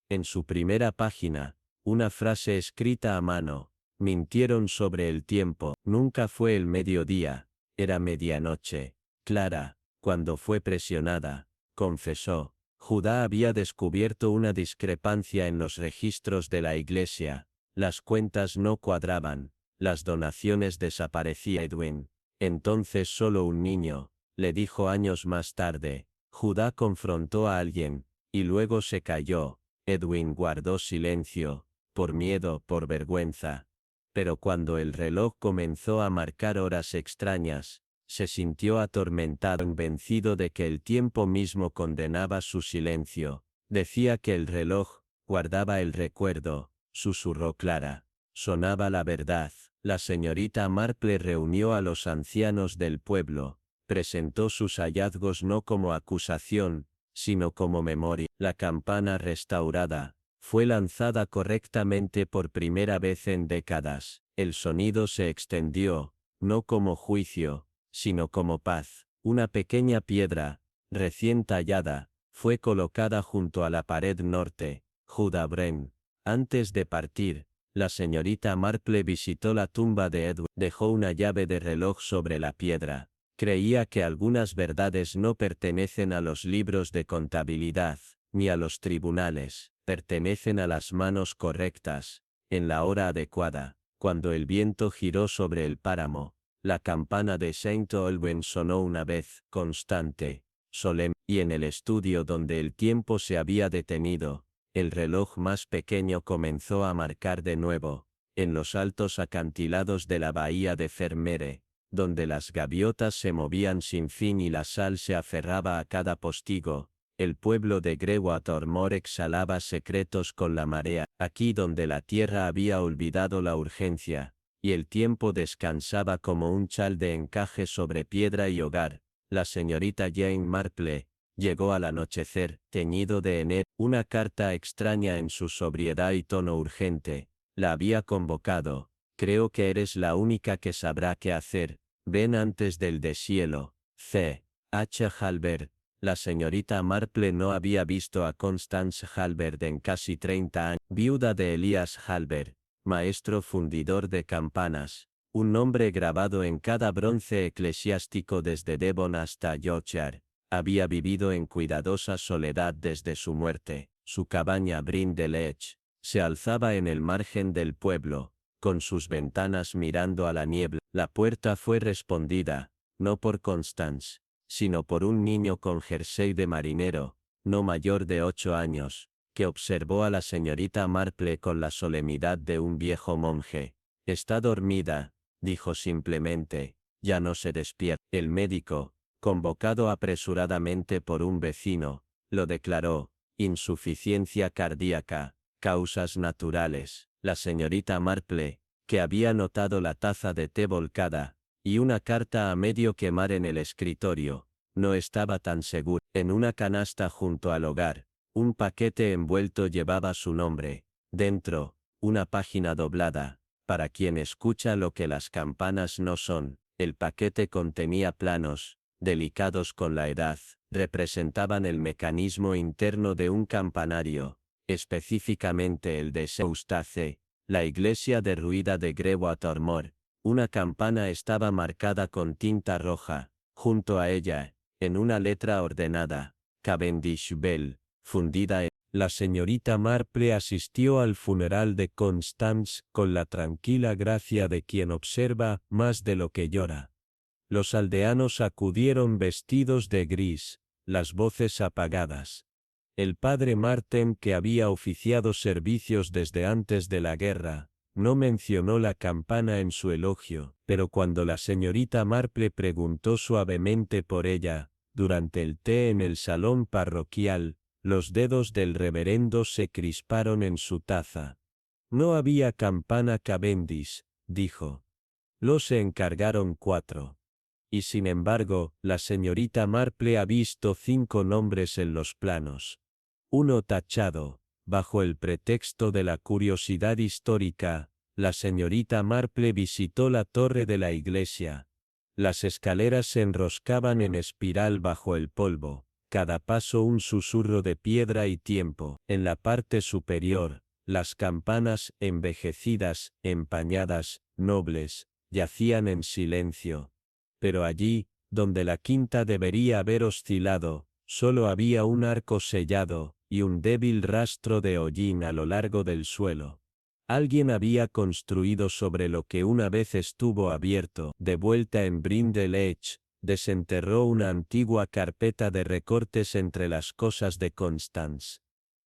En su primera página, una frase escrita a mano: mintieron sobre el tiempo. Nunca fue el mediodía, era medianoche. Clara, cuando fue presionada, confesó. Judá había descubierto una discrepancia en los registros de la iglesia. Las cuentas no cuadraban, las donaciones desaparecían. Edwin, entonces solo un niño, le dijo años más tarde. Judá confrontó a alguien, y luego se calló. Edwin guardó silencio, por miedo, por vergüenza. Pero cuando el reloj comenzó a marcar horas extrañas, se sintió atormentado, convencido de que el tiempo mismo condenaba su silencio. Decía que el reloj guardaba el recuerdo, susurró Clara. Sonaba la verdad. La señorita Marple reunió a los ancianos del pueblo, presentó sus hallazgos no como acusación, sino como memoria. La campana restaurada, Fue lanzada correctamente por primera vez en décadas. El sonido se extendió, no como juicio, sino como paz. Una pequeña piedra, recién tallada, fue colocada junto a la pared norte, Judah Bren. Antes de partir, la señorita Marple visitó la tumba de Edward. Dejó una llave de reloj sobre la piedra. Creía que algunas verdades no pertenecen a los libros de contabilidad, ni a los tribunales, pertenecen a las manos correctas, en la hora adecuada. Cuando el viento giró sobre el páramo, la campana de Saint Olwen sonó una vez, constante, solemne, y en el estudio donde el tiempo se había detenido, el reloj más pequeño comenzó a marcar de nuevo, en los altos acantilados de la bahía de Fermere, donde las gaviotas se movían sin fin y la sal se aferraba a cada postigo. El pueblo de Grewater exhalaba secretos con la marea, aquí donde la tierra había olvidado la urgencia, y el tiempo descansaba como un chal de encaje sobre piedra y hogar. La señorita Jane Marple llegó al anochecer, teñido de enero, una carta extraña en su sobriedad y tono urgente. La había convocado. Creo que eres la única que sabrá qué hacer. Ven antes del deshielo. C. H. Halbert. La señorita Marple no había visto a Constance Halbert en casi 30 años. Viuda de Elias Halbert, maestro fundidor de campanas, un nombre grabado en cada bronce eclesiástico desde Devon hasta Yorkshire. Había vivido en cuidadosa soledad desde su muerte. Su cabaña Brindle-Edge se alzaba en el margen del pueblo, con sus ventanas mirando a la niebla. La puerta fue respondida, no por Constance, sino por un niño con jersey de marinero, no mayor de 8 años, que observó a la señorita Marple con la solemnidad de un viejo monje. Está dormida, dijo simplemente, ya no se despierta. El médico, convocado apresuradamente por un vecino, lo declaró: insuficiencia cardíaca, causas naturales. La señorita Marple, que había notado la taza de té volcada, y una carta a medio quemar en el escritorio, no estaba tan segura. En una canasta junto al hogar, un paquete envuelto llevaba su nombre. Dentro, una página doblada. Para quien escucha lo que las campanas no son, el paquete contenía planos, delicados con la edad, representaban el mecanismo interno de un campanario, específicamente el de Eustace, la iglesia derruida de Grewater Moor. Una campana estaba marcada con tinta roja, junto a ella, en una letra ordenada, Cavendish Bell, fundida en... La señorita Marple asistió al funeral de Constance con la tranquila gracia de quien observa más de lo que llora. Los aldeanos acudieron vestidos de gris, las voces apagadas. El padre Marten, que había oficiado servicios desde antes de la guerra, no mencionó la campana en su elogio, pero cuando la señorita Marple preguntó suavemente por ella, durante el té en el salón parroquial, los dedos del reverendo se crisparon en su taza. No había campana Cavendish, dijo. Se encargaron 4. Y sin embargo, la señorita Marple ha visto 5 nombres en los planos. Uno tachado. Bajo el pretexto de la curiosidad histórica, la señorita Marple visitó la torre de la iglesia. Las escaleras se enroscaban en espiral bajo el polvo, cada paso un susurro de piedra y tiempo. En la parte superior, las campanas, envejecidas, empañadas, nobles, yacían en silencio. Pero allí, donde la quinta debería haber oscilado, solo había un arco sellado, y un débil rastro de hollín a lo largo del suelo. Alguien había construido sobre lo que una vez estuvo abierto. De vuelta en Brindle Edge, desenterró una antigua carpeta de recortes entre las cosas de Constance.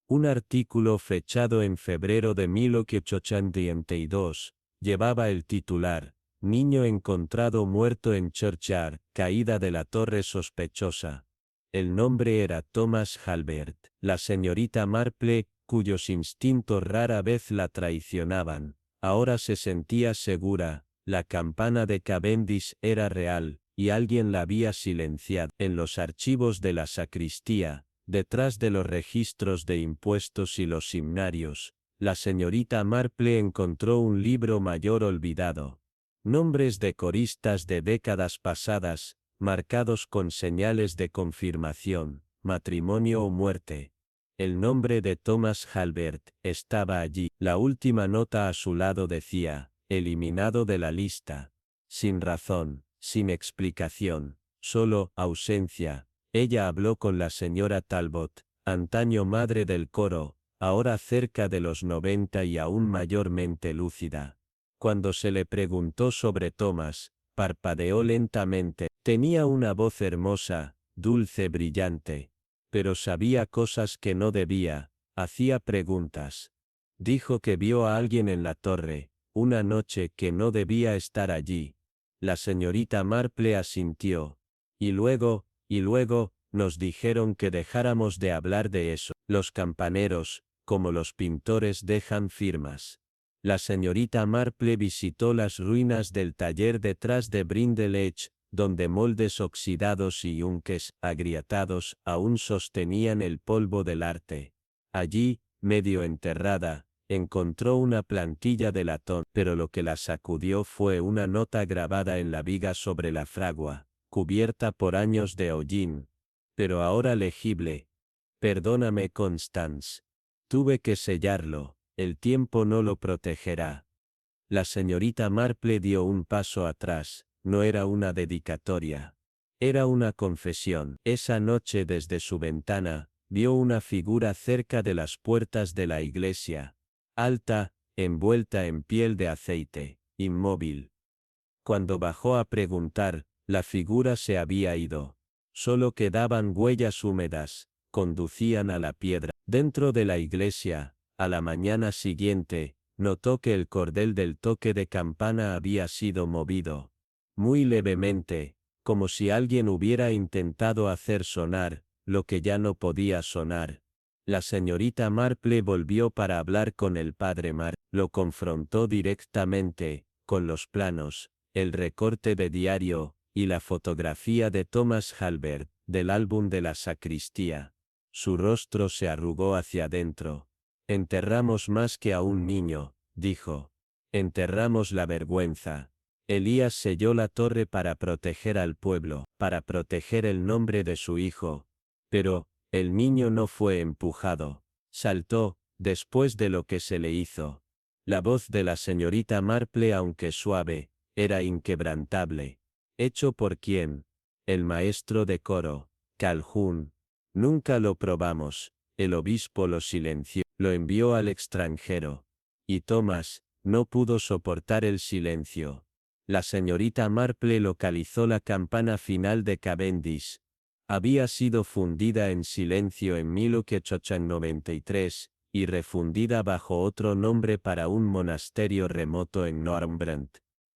Un artículo fechado en febrero de 1882, llevaba el titular: Niño encontrado muerto en Churchyard, caída de la torre sospechosa. El nombre era Thomas Halbert. La señorita Marple, cuyos instintos rara vez la traicionaban, ahora se sentía segura. La campana de Cavendish era real, y alguien la había silenciado. En los archivos de la sacristía, Detrás de los registros de impuestos y los himnarios, la señorita Marple encontró un libro mayor olvidado. Nombres de coristas de décadas pasadas, marcados con señales de confirmación, matrimonio o muerte. El nombre de Thomas Halbert estaba allí. La última nota a su lado decía, eliminado de la lista. Sin razón, sin explicación, solo ausencia. Ella habló con la señora Talbot, antaño madre del coro, ahora cerca de los 90 y aún mayormente lúcida. Cuando se le preguntó sobre Thomas, parpadeó lentamente. Tenía una voz hermosa, dulce, brillante. Pero sabía cosas que no debía, hacía preguntas. Dijo que vio a alguien en la torre, una noche que no debía estar allí. La señorita Marple asintió. Y luego, nos dijeron que dejáramos de hablar de eso. Los campaneros, como los pintores, dejan firmas. La señorita Marple visitó las ruinas del taller detrás de Brindle Edge, donde moldes oxidados y yunques agrietados aún sostenían el polvo del arte. Allí, medio enterrada, encontró una plantilla de latón, pero lo que la sacudió fue una nota grabada en la viga sobre la fragua, cubierta por años de hollín, pero ahora legible. Perdóname, Constance. Tuve que sellarlo, el tiempo no lo protegerá. La señorita Marple dio un paso atrás, no era una dedicatoria. Era una confesión. Esa noche desde su ventana, vio una figura cerca de las puertas de la iglesia. Alta, envuelta en piel de aceite, inmóvil. Cuando bajó a preguntar, la figura se había ido. Solo quedaban huellas húmedas, conducían a la piedra. Dentro de la iglesia, a la mañana siguiente, notó que el cordel del toque de campana había sido movido. Muy levemente, como si alguien hubiera intentado hacer sonar, lo que ya no podía sonar. La señorita Marple volvió para hablar con el padre lo confrontó directamente, con los planos, el recorte de diario, y la fotografía de Thomas Halbert, del álbum de la sacristía. Su rostro se arrugó hacia adentro. Enterramos más que a un niño, dijo. Enterramos la vergüenza. Elías selló la torre para proteger al pueblo, para proteger el nombre de su hijo. Pero, el niño no fue empujado. Saltó, después de lo que se le hizo. La voz de la señorita Marple, aunque suave, era inquebrantable. ¿Hecho por quién? El maestro de coro, Calhoun. Nunca lo probamos. El obispo lo silenció, lo envió al extranjero. Y Thomas, no pudo soportar el silencio. La señorita Marple localizó la campana final de Cavendish. Había sido fundida en silencio en 1893, y refundida bajo otro nombre para un monasterio remoto en Northumberland.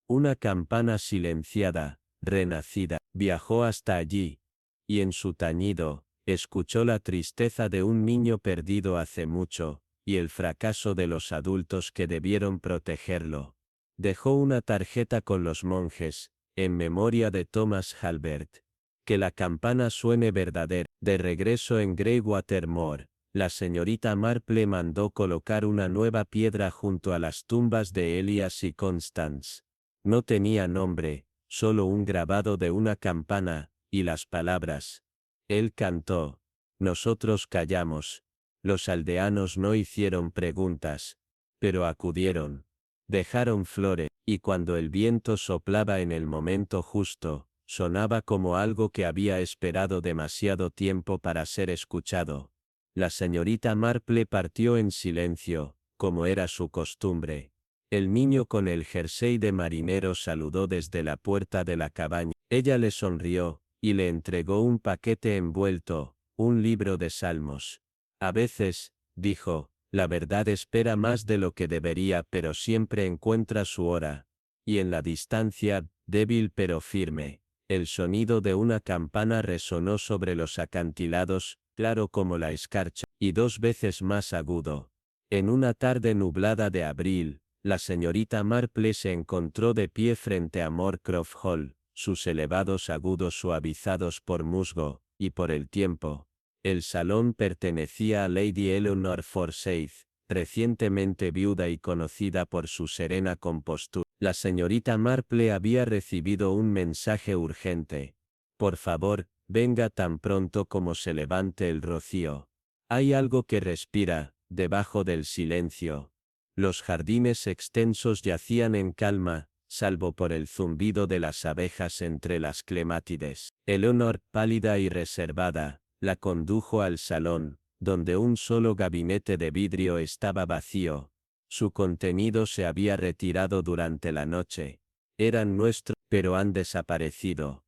Una campana silenciada, renacida, viajó hasta allí, y en su tañido, escuchó la tristeza de un niño perdido hace mucho, y el fracaso de los adultos que debieron protegerlo. Dejó una tarjeta con los monjes, en memoria de Thomas Halbert. Que la campana suene verdadera. De regreso en Greywater Moor, la señorita Marple mandó colocar una nueva piedra junto a las tumbas de Elias y Constance. No tenía nombre, solo un grabado de una campana, y las palabras. Él cantó. Nosotros callamos. Los aldeanos no hicieron preguntas, pero acudieron. Dejaron flores, y cuando el viento soplaba en el momento justo, sonaba como algo que había esperado demasiado tiempo para ser escuchado. La señorita Marple partió en silencio, como era su costumbre. El niño con el jersey de marinero saludó desde la puerta de la cabaña. Ella le sonrió, y le entregó un paquete envuelto, un libro de salmos. A veces, dijo, la verdad espera más de lo que debería, pero siempre encuentra su hora. Y en la distancia, débil pero firme, el sonido de una campana resonó sobre los acantilados, claro como la escarcha, y 2 veces más agudo. En una tarde nublada de abril, la señorita Marple se encontró de pie frente a Moorcroft Hall, sus elevados agudos suavizados por musgo, y por el tiempo. El salón pertenecía a Lady Eleanor Forsyth, recientemente viuda y conocida por su serena compostura. La señorita Marple había recibido un mensaje urgente. Por favor, venga tan pronto como se levante el rocío. Hay algo que respira, debajo del silencio. Los jardines extensos yacían en calma, salvo por el zumbido de las abejas entre las clemátides. Eleanor, pálida y reservada, la condujo al salón, donde un solo gabinete de vidrio estaba vacío. Su contenido se había retirado durante la noche. Eran nuestros, pero han desaparecido,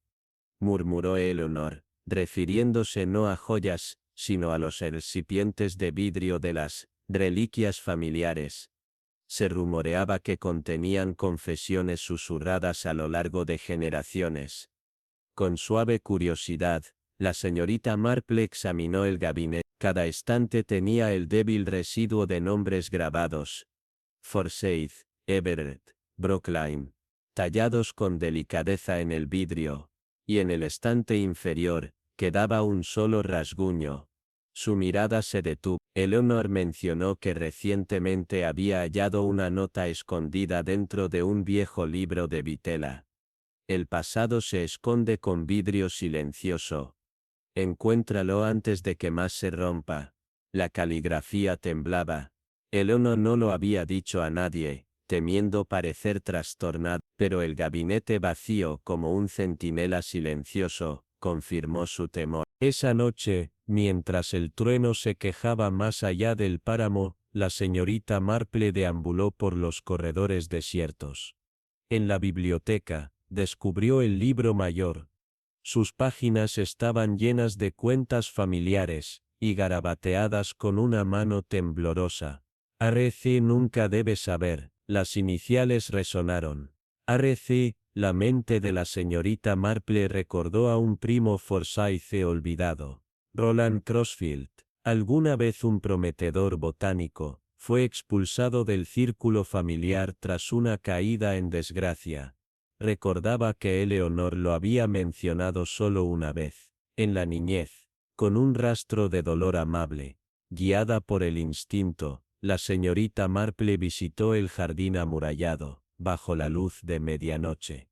murmuró Eleanor, refiriéndose no a joyas, sino a los recipientes de vidrio de las reliquias familiares. Se rumoreaba que contenían confesiones susurradas a lo largo de generaciones. Con suave curiosidad, la señorita Marple examinó el gabinete. Cada estante tenía el débil residuo de nombres grabados. Forsyth, Everett, Brookline, tallados con delicadeza en el vidrio, y en el estante inferior, quedaba un solo rasguño. Su mirada se detuvo. Eleanor mencionó que recientemente había hallado una nota escondida dentro de un viejo libro de vitela. El pasado se esconde con vidrio silencioso. Encuéntralo antes de que más se rompa. La caligrafía temblaba. Eleanor no lo había dicho a nadie, temiendo parecer trastornado, pero el gabinete vacío como un centinela silencioso, confirmó su temor. Esa noche, mientras el trueno se quejaba más allá del páramo, la señorita Marple deambuló por los corredores desiertos. En la biblioteca, descubrió el libro mayor. Sus páginas estaban llenas de cuentas familiares, y garabateadas con una mano temblorosa. R.C. nunca debe saber. Las iniciales resonaron. R.C., la mente de la señorita Marple recordó a un primo Forsyth olvidado. Roland Crosfield, alguna vez un prometedor botánico, fue expulsado del círculo familiar tras una caída en desgracia. Recordaba que Eleanor lo había mencionado solo una vez, en la niñez, con un rastro de dolor amable. Guiada por el instinto, la señorita Marple visitó el jardín amurallado, bajo la luz de medianoche.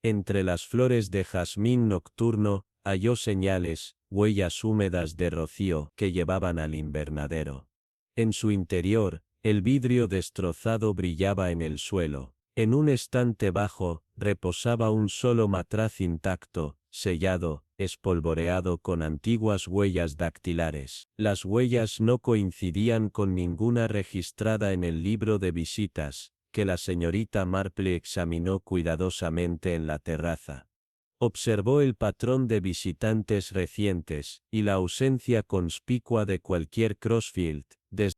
Entre las flores de jazmín nocturno, halló señales, huellas húmedas de rocío que llevaban al invernadero. En su interior, el vidrio destrozado brillaba en el suelo. En un estante bajo, reposaba un solo matraz intacto, sellado, espolvoreado con antiguas huellas dactilares. Las huellas no coincidían con ninguna registrada en el libro de visitas, que la señorita Marple examinó cuidadosamente en la terraza. Observó el patrón de visitantes recientes, y la ausencia conspicua de cualquier Crosfield.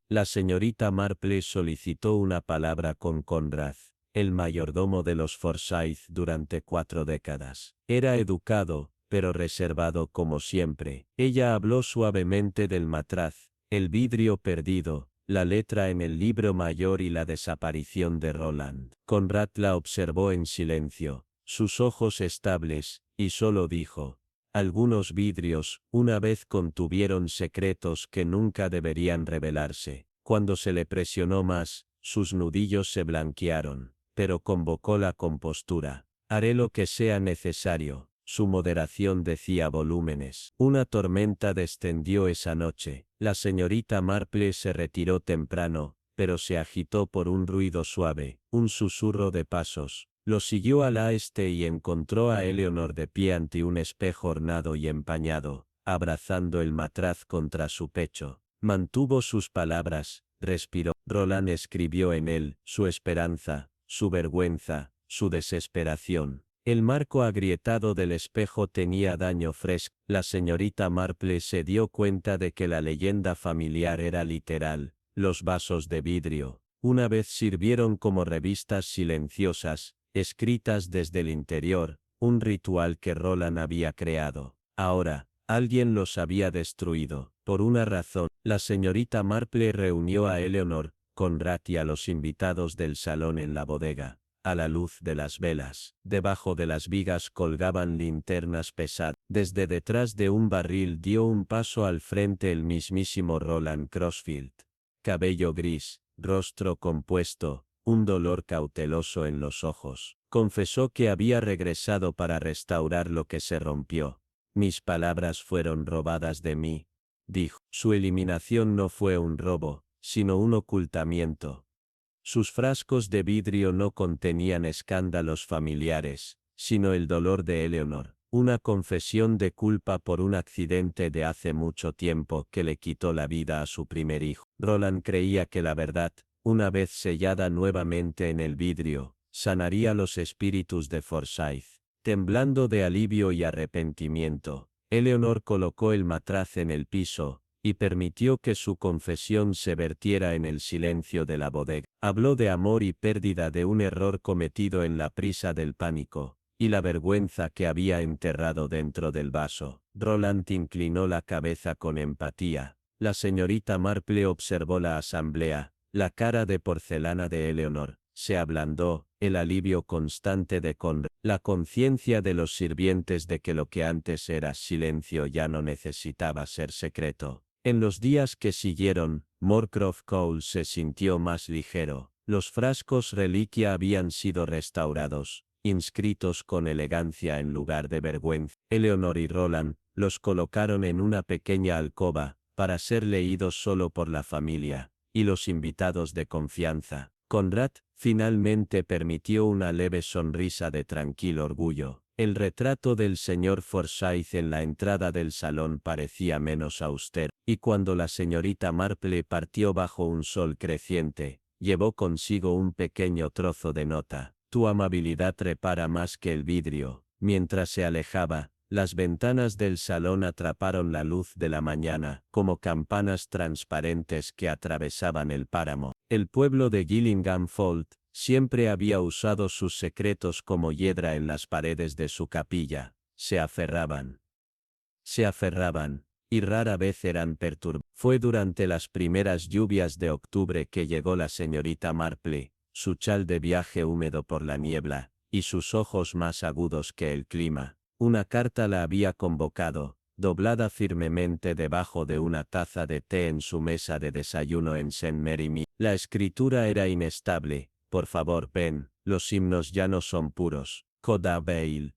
La señorita Marple solicitó una palabra con Conrad, el mayordomo de los Forsyth durante 4 décadas. Era educado, pero reservado como siempre. Ella habló suavemente del matraz, el vidrio perdido, la letra en el libro mayor y la desaparición de Roland. Conrad la observó en silencio, sus ojos estables, y solo dijo: algunos vidrios, una vez contuvieron secretos que nunca deberían revelarse. Cuando se le presionó más, sus nudillos se blanquearon, pero convocó la compostura. Haré lo que sea necesario. Su moderación decía volúmenes. Una tormenta descendió esa noche. La señorita Marple se retiró temprano, pero se agitó por un ruido suave, un susurro de pasos. Lo siguió al este y encontró a Eleanor de pie ante un espejo ornado y empañado, abrazando el matraz contra su pecho. Mantuvo sus palabras, respiró. Roland escribió en él su esperanza, su vergüenza, su desesperación. El marco agrietado del espejo tenía daño fresco. La señorita Marple se dio cuenta de que la leyenda familiar era literal. Los vasos de vidrio, una vez sirvieron como revistas silenciosas, escritas desde el interior, un ritual que Roland había creado. Ahora, alguien los había destruido. Por una razón, la señorita Marple reunió a Eleanor, Conrad y a los invitados del salón en la bodega. a la luz de las velas. Debajo de las vigas colgaban linternas pesadas. Desde detrás de un barril dio un paso al frente el mismísimo Roland Crossfield. Cabello gris, rostro compuesto, un dolor cauteloso en los ojos. Confesó que había regresado para restaurar lo que se rompió. Mis palabras fueron robadas de mí, dijo. Su eliminación no fue un robo, sino un ocultamiento. Sus frascos de vidrio no contenían escándalos familiares, sino el dolor de Eleanor, una confesión de culpa por un accidente de hace mucho tiempo que le quitó la vida a su primer hijo. Roland creía que la verdad, una vez sellada nuevamente en el vidrio, sanaría los espíritus de Forsyth. Temblando de alivio y arrepentimiento, Eleanor colocó el matraz en el piso, y permitió que su confesión se vertiera en el silencio de la bodega. Habló de amor y pérdida, de un error cometido en la prisa del pánico, y la vergüenza que había enterrado dentro del vaso. Roland inclinó la cabeza con empatía. La señorita Marple observó la asamblea. La cara de porcelana de Eleanor se ablandó, el alivio constante de Conrad, la conciencia de los sirvientes de que lo que antes era silencio ya no necesitaba ser secreto. En los días que siguieron, Moorcroft Cole se sintió más ligero. Los frascos reliquia habían sido restaurados, inscritos con elegancia en lugar de vergüenza. Eleanor y Roland los colocaron en una pequeña alcoba, para ser leídos solo por la familia y los invitados de confianza. Conrad finalmente permitió una leve sonrisa de tranquilo orgullo. El retrato del señor Forsyth en la entrada del salón parecía menos austero, y cuando la señorita Marple partió bajo un sol creciente, llevó consigo un pequeño trozo de nota. Tu amabilidad repara más que el vidrio. Mientras se alejaba, las ventanas del salón atraparon la luz de la mañana, como campanas transparentes que atravesaban el páramo. El pueblo de Gillingham Fold siempre había usado sus secretos como hiedra en las paredes de su capilla. Se aferraban, y rara vez eran perturbados. Fue durante las primeras lluvias de octubre que llegó la señorita Marple, su chal de viaje húmedo por la niebla, y sus ojos más agudos que el clima. Una carta la había convocado, doblada firmemente debajo de una taza de té en su mesa de desayuno en St. Mary. La escritura era inestable. Por favor, ven, los himnos ya no son puros. Coda Bale.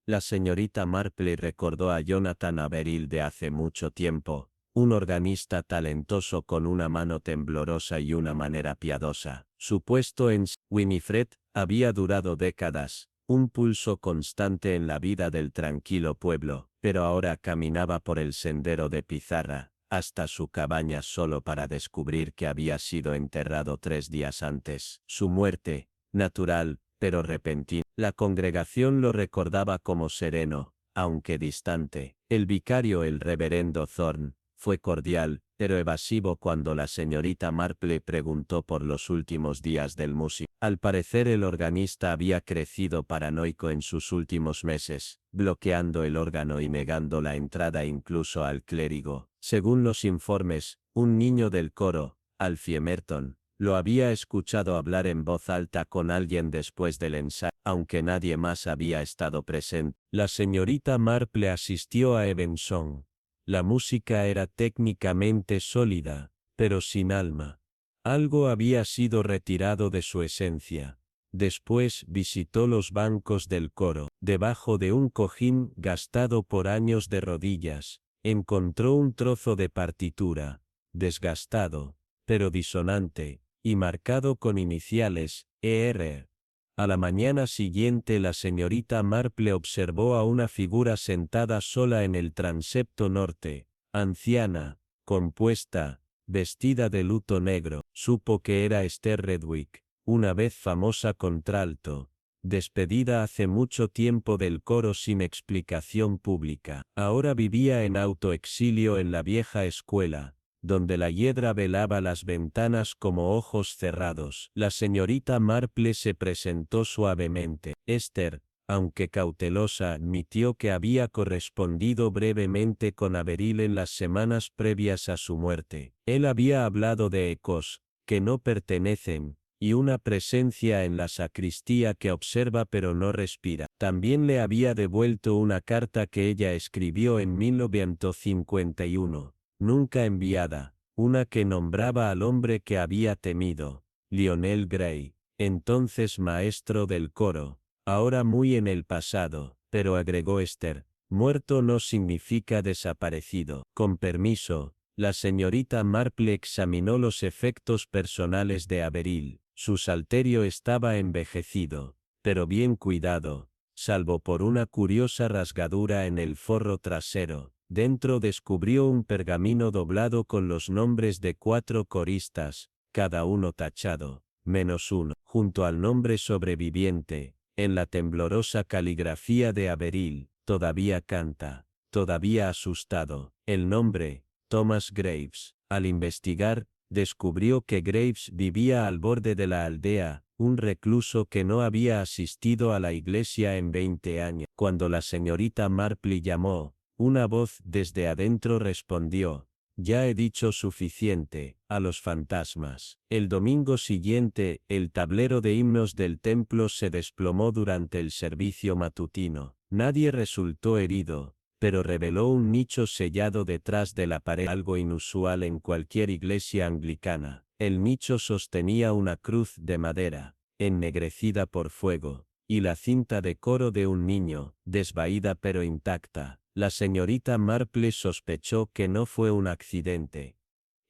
La señorita Marple recordó a Jonathan Averill de hace mucho tiempo, un organista talentoso con una mano temblorosa y una manera piadosa. Su puesto en Winifred había durado décadas, un pulso constante en la vida del tranquilo pueblo, pero ahora caminaba por el sendero de pizarra, hasta su cabaña solo para descubrir que había sido enterrado 3 días antes. Su muerte, natural, pero repentina. La congregación lo recordaba como sereno, aunque distante. El vicario, el reverendo Thorne, fue cordial, pero evasivo cuando la señorita Marple preguntó por los últimos días del músico. Al parecer el organista había crecido paranoico en sus últimos meses, bloqueando el órgano y negando la entrada incluso al clérigo. Según los informes, un niño del coro, Alfie Merton, lo había escuchado hablar en voz alta con alguien después del ensayo, aunque nadie más había estado presente. La señorita Marple asistió a Evensong. La música era técnicamente sólida, pero sin alma. Algo había sido retirado de su esencia. Después visitó los bancos del coro. Debajo de un cojín gastado por años de rodillas, encontró un trozo de partitura, desgastado, pero disonante, y marcado con iniciales, ER. A la mañana siguiente la señorita Marple observó a una figura sentada sola en el transepto norte, anciana, compuesta, vestida de luto negro. Supo que era Esther Redwick, una vez famosa contralto, despedida hace mucho tiempo del coro sin explicación pública. Ahora vivía en autoexilio en la vieja escuela, donde la hiedra velaba las ventanas como ojos cerrados. La señorita Marple se presentó suavemente. Esther, aunque cautelosa, admitió que había correspondido brevemente con Averill en las semanas previas a su muerte. Él había hablado de ecos, que no pertenecen, y una presencia en la sacristía que observa pero no respira. También le había devuelto una carta que ella escribió en 1951, nunca enviada, una que nombraba al hombre que había temido, Lionel Gray, entonces maestro del coro, ahora muy en el pasado, pero agregó Esther, muerto no significa desaparecido. Con permiso, la señorita Marple examinó los efectos personales de Averil. Su salterio estaba envejecido, pero bien cuidado, salvo por una curiosa rasgadura en el forro trasero. Dentro descubrió un pergamino doblado con los nombres de 4 coristas, cada uno tachado, menos uno, junto al nombre sobreviviente, en la temblorosa caligrafía de Averil. Todavía canta, todavía asustado. El nombre, Thomas Graves. Al investigar, descubrió que Graves vivía al borde de la aldea, un recluso que no había asistido a la iglesia en 20 años. Cuando la señorita Marple llamó, una voz desde adentro respondió, ya he dicho suficiente, a los fantasmas. El domingo siguiente, el tablero de himnos del templo se desplomó durante el servicio matutino. Nadie resultó herido, pero reveló un nicho sellado detrás de la pared, algo inusual en cualquier iglesia anglicana. El nicho sostenía una cruz de madera, ennegrecida por fuego, y la cinta de coro de un niño, desvaída pero intacta. La señorita Marple sospechó que no fue un accidente.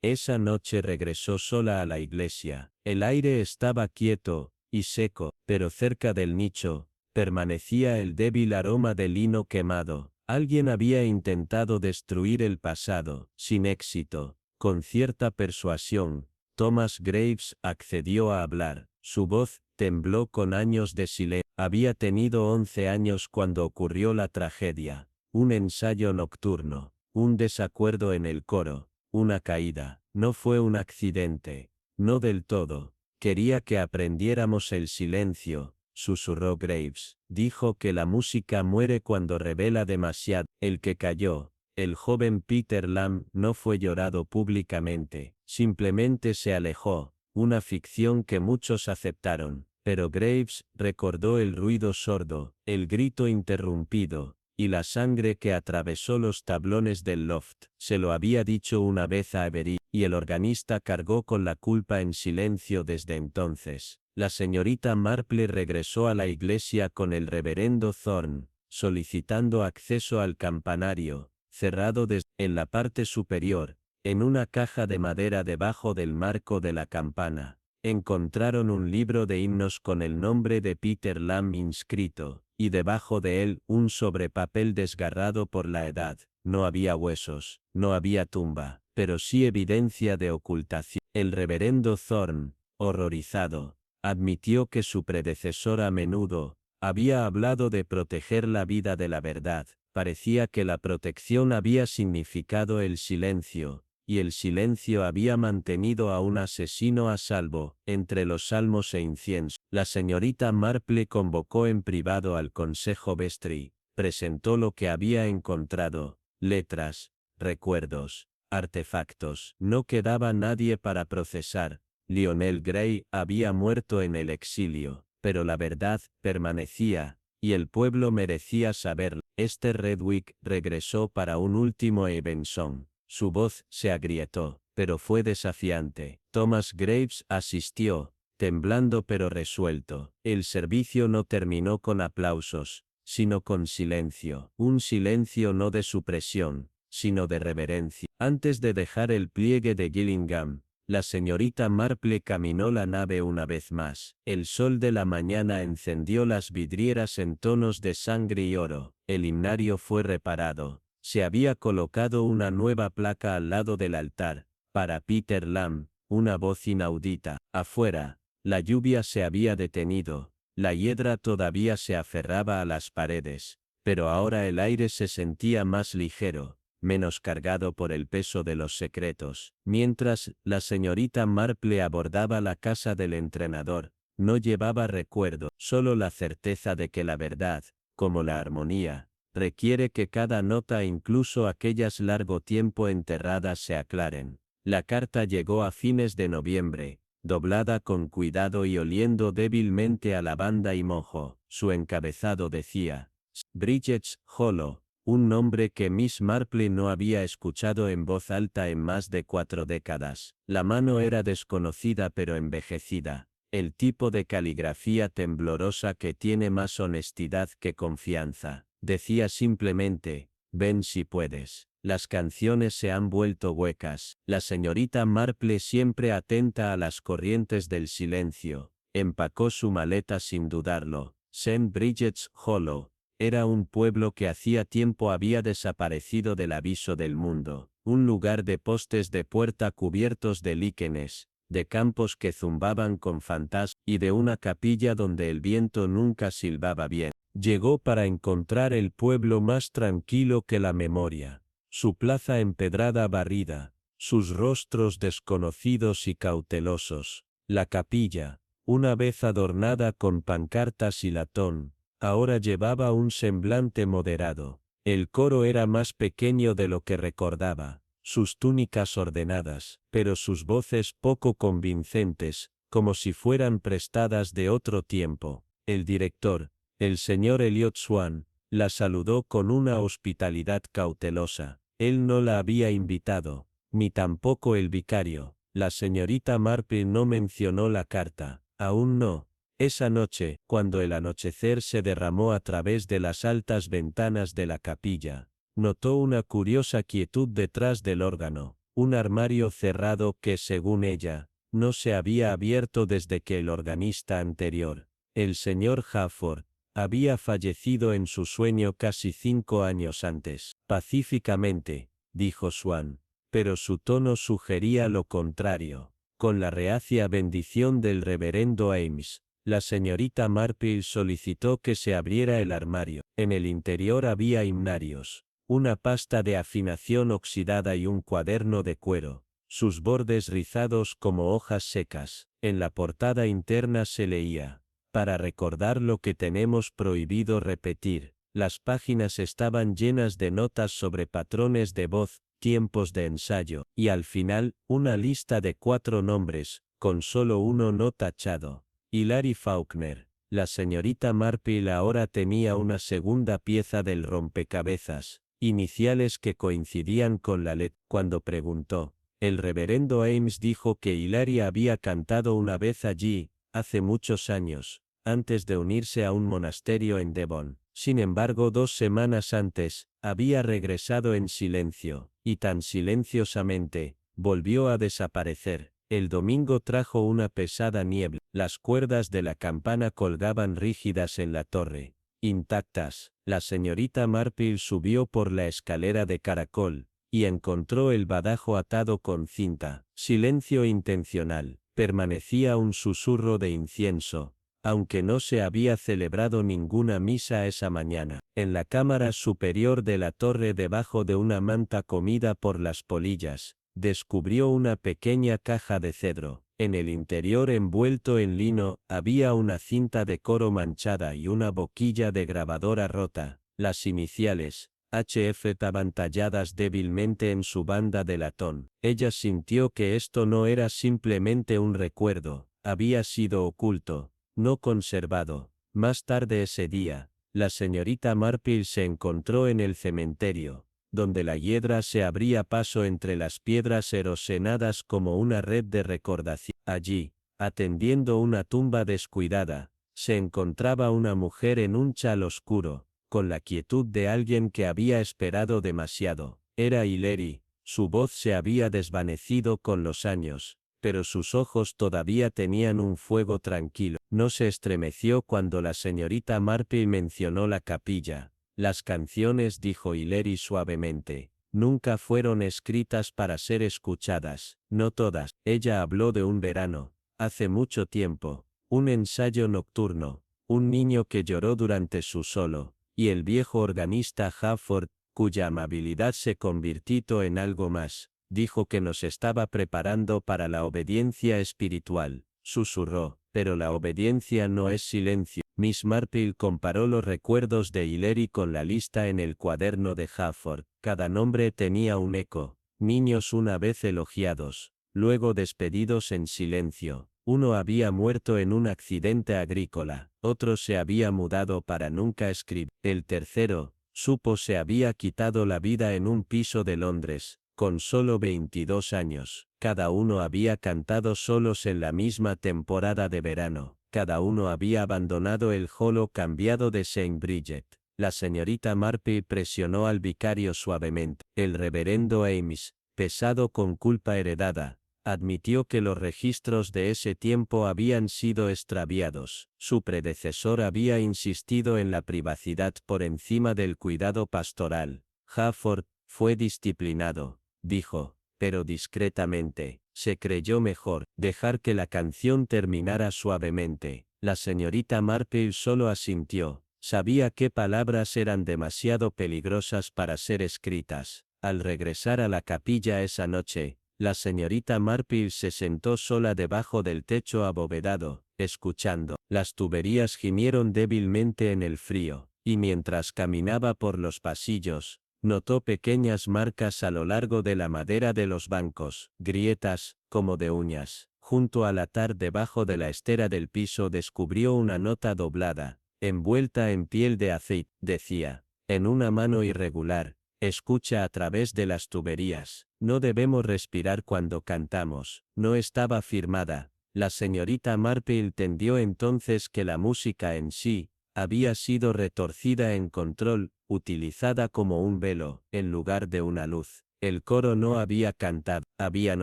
Esa noche regresó sola a la iglesia. El aire estaba quieto y seco, pero cerca del nicho permanecía el débil aroma de lino quemado. Alguien había intentado destruir el pasado, sin éxito. Con cierta persuasión, Thomas Graves accedió a hablar. Su voz tembló con años de silencio. Había tenido 11 años cuando ocurrió la tragedia. Un ensayo nocturno, un desacuerdo en el coro, una caída. No fue un accidente. No del todo. Quería que aprendiéramos el silencio, susurró Graves. Dijo que la música muere cuando revela demasiado. El que cayó, el joven Peter Lamb, no fue llorado públicamente, simplemente se alejó, una ficción que muchos aceptaron. Pero Graves recordó el ruido sordo, el grito interrumpido, y la sangre que atravesó los tablones del loft. Se lo había dicho una vez a Avery, y el organista cargó con la culpa en silencio desde entonces. La señorita Marple regresó a la iglesia con el reverendo Thorne, solicitando acceso al campanario, cerrado en la parte superior, en una caja de madera debajo del marco de la campana. Encontraron un libro de himnos con el nombre de Peter Lamb inscrito, y debajo de él un sobrepapel desgarrado por la edad. No había huesos, no había tumba, pero sí evidencia de ocultación. El reverendo Thorne, horrorizado, admitió que su predecesor a menudo había hablado de proteger la vida de la verdad. Parecía que la protección había significado el silencio, y el silencio había mantenido a un asesino a salvo. Entre los salmos e incienso, la señorita Marple convocó en privado al consejo Vestry, presentó lo que había encontrado, letras, recuerdos, artefactos. No quedaba nadie para procesar. Lionel Gray había muerto en el exilio, pero la verdad permanecía, y el pueblo merecía saberlo. Esther Redwick regresó para un último evensong. Su voz se agrietó, pero fue desafiante. Thomas Graves asistió, temblando pero resuelto. El servicio no terminó con aplausos, sino con silencio. Un silencio no de supresión, sino de reverencia. Antes de dejar el pliegue de Gillingham, la señorita Marple caminó la nave una vez más. El sol de la mañana encendió las vidrieras en tonos de sangre y oro. El himnario fue reparado. Se había colocado una nueva placa al lado del altar, para Peter Lamb, una voz inaudita. Afuera, la lluvia se había detenido, la hiedra todavía se aferraba a las paredes, pero ahora el aire se sentía más ligero, menos cargado por el peso de los secretos. Mientras la señorita Marple abordaba la casa del entrenador, no llevaba recuerdo, solo la certeza de que la verdad, como la armonía, requiere que cada nota, incluso aquellas largo tiempo enterradas, se aclaren. La carta llegó a fines de noviembre, doblada con cuidado y oliendo débilmente a lavanda y mojo. Su encabezado decía, Bridget's Hollow, un nombre que Miss Marple no había escuchado en voz alta en más de 4 décadas. La mano era desconocida pero envejecida, el tipo de caligrafía temblorosa que tiene más honestidad que confianza. Decía simplemente, ven si puedes. Las canciones se han vuelto huecas. La señorita Marple, siempre atenta a las corrientes del silencio, empacó su maleta sin dudarlo. St. Bridget's Hollow era un pueblo que hacía tiempo había desaparecido del aviso del mundo, un lugar de postes de puerta cubiertos de líquenes, de campos que zumbaban con fantasmas y de una capilla donde el viento nunca silbaba bien. Llegó para encontrar el pueblo más tranquilo que la memoria, su plaza empedrada barrida, sus rostros desconocidos y cautelosos. La capilla, una vez adornada con pancartas y latón, ahora llevaba un semblante moderado. El coro era más pequeño de lo que recordaba, sus túnicas ordenadas, pero sus voces poco convincentes, como si fueran prestadas de otro tiempo. El director, el señor Elliot Swan, la saludó con una hospitalidad cautelosa. Él no la había invitado, ni tampoco el vicario. La señorita Marple no mencionó la carta, aún no. Esa noche, cuando el anochecer se derramó a través de las altas ventanas de la capilla, notó una curiosa quietud detrás del órgano, un armario cerrado que, según ella, no se había abierto desde que el organista anterior, el señor Hafford, había fallecido en su sueño casi 5 años antes. Pacíficamente, dijo Swan, pero su tono sugería lo contrario. Con la reacia bendición del reverendo Ames, la señorita Marple solicitó que se abriera el armario. En el interior había himnarios, una pasta de afinación oxidada y un cuaderno de cuero, sus bordes rizados como hojas secas. En la portada interna se leía, para recordar lo que tenemos prohibido repetir. Las páginas estaban llenas de notas sobre patrones de voz, tiempos de ensayo, y al final, una lista de 4 nombres, con solo uno no tachado. Hilary Faulkner. La señorita Marple ahora tenía una segunda pieza del rompecabezas, iniciales que coincidían con la letra. Cuando preguntó, el reverendo Ames dijo que Hilary había cantado una vez allí, hace muchos años, antes de unirse a un monasterio en Devon. Sin embargo, 2 semanas antes, había regresado en silencio, y tan silenciosamente, volvió a desaparecer. El domingo trajo una pesada niebla. Las cuerdas de la campana colgaban rígidas en la torre, intactas. La señorita Marple subió por la escalera de caracol, y encontró el badajo atado con cinta. Silencio intencional. Permanecía un susurro de incienso, aunque no se había celebrado ninguna misa esa mañana. En la cámara superior de la torre, debajo de una manta comida por las polillas, descubrió una pequeña caja de cedro. En el interior, envuelto en lino, había una cinta de coro manchada y una boquilla de grabadora rota. Las iniciales, HF, estaban talladas débilmente en su banda de latón. Ella sintió que esto no era simplemente un recuerdo, había sido oculto, no conservado. Más tarde ese día, la señorita Marple se encontró en el cementerio, donde la hiedra se abría paso entre las piedras erosionadas como una red de recordación. Allí, atendiendo una tumba descuidada, se encontraba una mujer en un chal oscuro, con la quietud de alguien que había esperado demasiado. Era Hilary. Su voz se había desvanecido con los años, pero sus ojos todavía tenían un fuego tranquilo. No se estremeció cuando la señorita Marple mencionó la capilla. Las canciones, dijo Hilary suavemente, nunca fueron escritas para ser escuchadas, no todas. Ella habló de un verano, hace mucho tiempo, un ensayo nocturno, un niño que lloró durante su solo, y el viejo organista Hafford, cuya amabilidad se convirtió en algo más. Dijo que nos estaba preparando para la obediencia espiritual, susurró, pero la obediencia no es silencio. Miss Marple comparó los recuerdos de Hilary con la lista en el cuaderno de Hafford. Cada nombre tenía un eco. Niños una vez elogiados, luego despedidos en silencio, Uno había muerto en un accidente agrícola, otro se había mudado para nunca escribir. El tercero, supo se había quitado la vida en un piso de Londres, con solo 22 años. Cada uno había cantado solos en la misma temporada de verano. Cada uno había abandonado el holo cambiado de St. Bridget. La señorita Marple presionó al vicario suavemente. El reverendo Ames, pesado con culpa heredada, admitió que los registros de ese tiempo habían sido extraviados. Su predecesor había insistido en la privacidad por encima del cuidado pastoral. Hafford fue disciplinado, dijo, pero discretamente. Se creyó mejor dejar que la canción terminara suavemente. La señorita Marple solo asintió. Sabía qué palabras eran demasiado peligrosas para ser escritas. Al regresar a la capilla esa noche, la señorita Marple se sentó sola debajo del techo abovedado, escuchando. Las tuberías gimieron débilmente en el frío, y mientras caminaba por los pasillos, notó pequeñas marcas a lo largo de la madera de los bancos, grietas, como de uñas. Junto al altar debajo de la estera del piso descubrió una nota doblada, envuelta en piel de aceite, decía, en una mano irregular. Escucha a través de las tuberías. No debemos respirar cuando cantamos. No estaba firmada. La señorita Marple entendió entonces que la música en sí había sido retorcida en control, utilizada como un velo, en lugar de una luz. El coro no había cantado, habían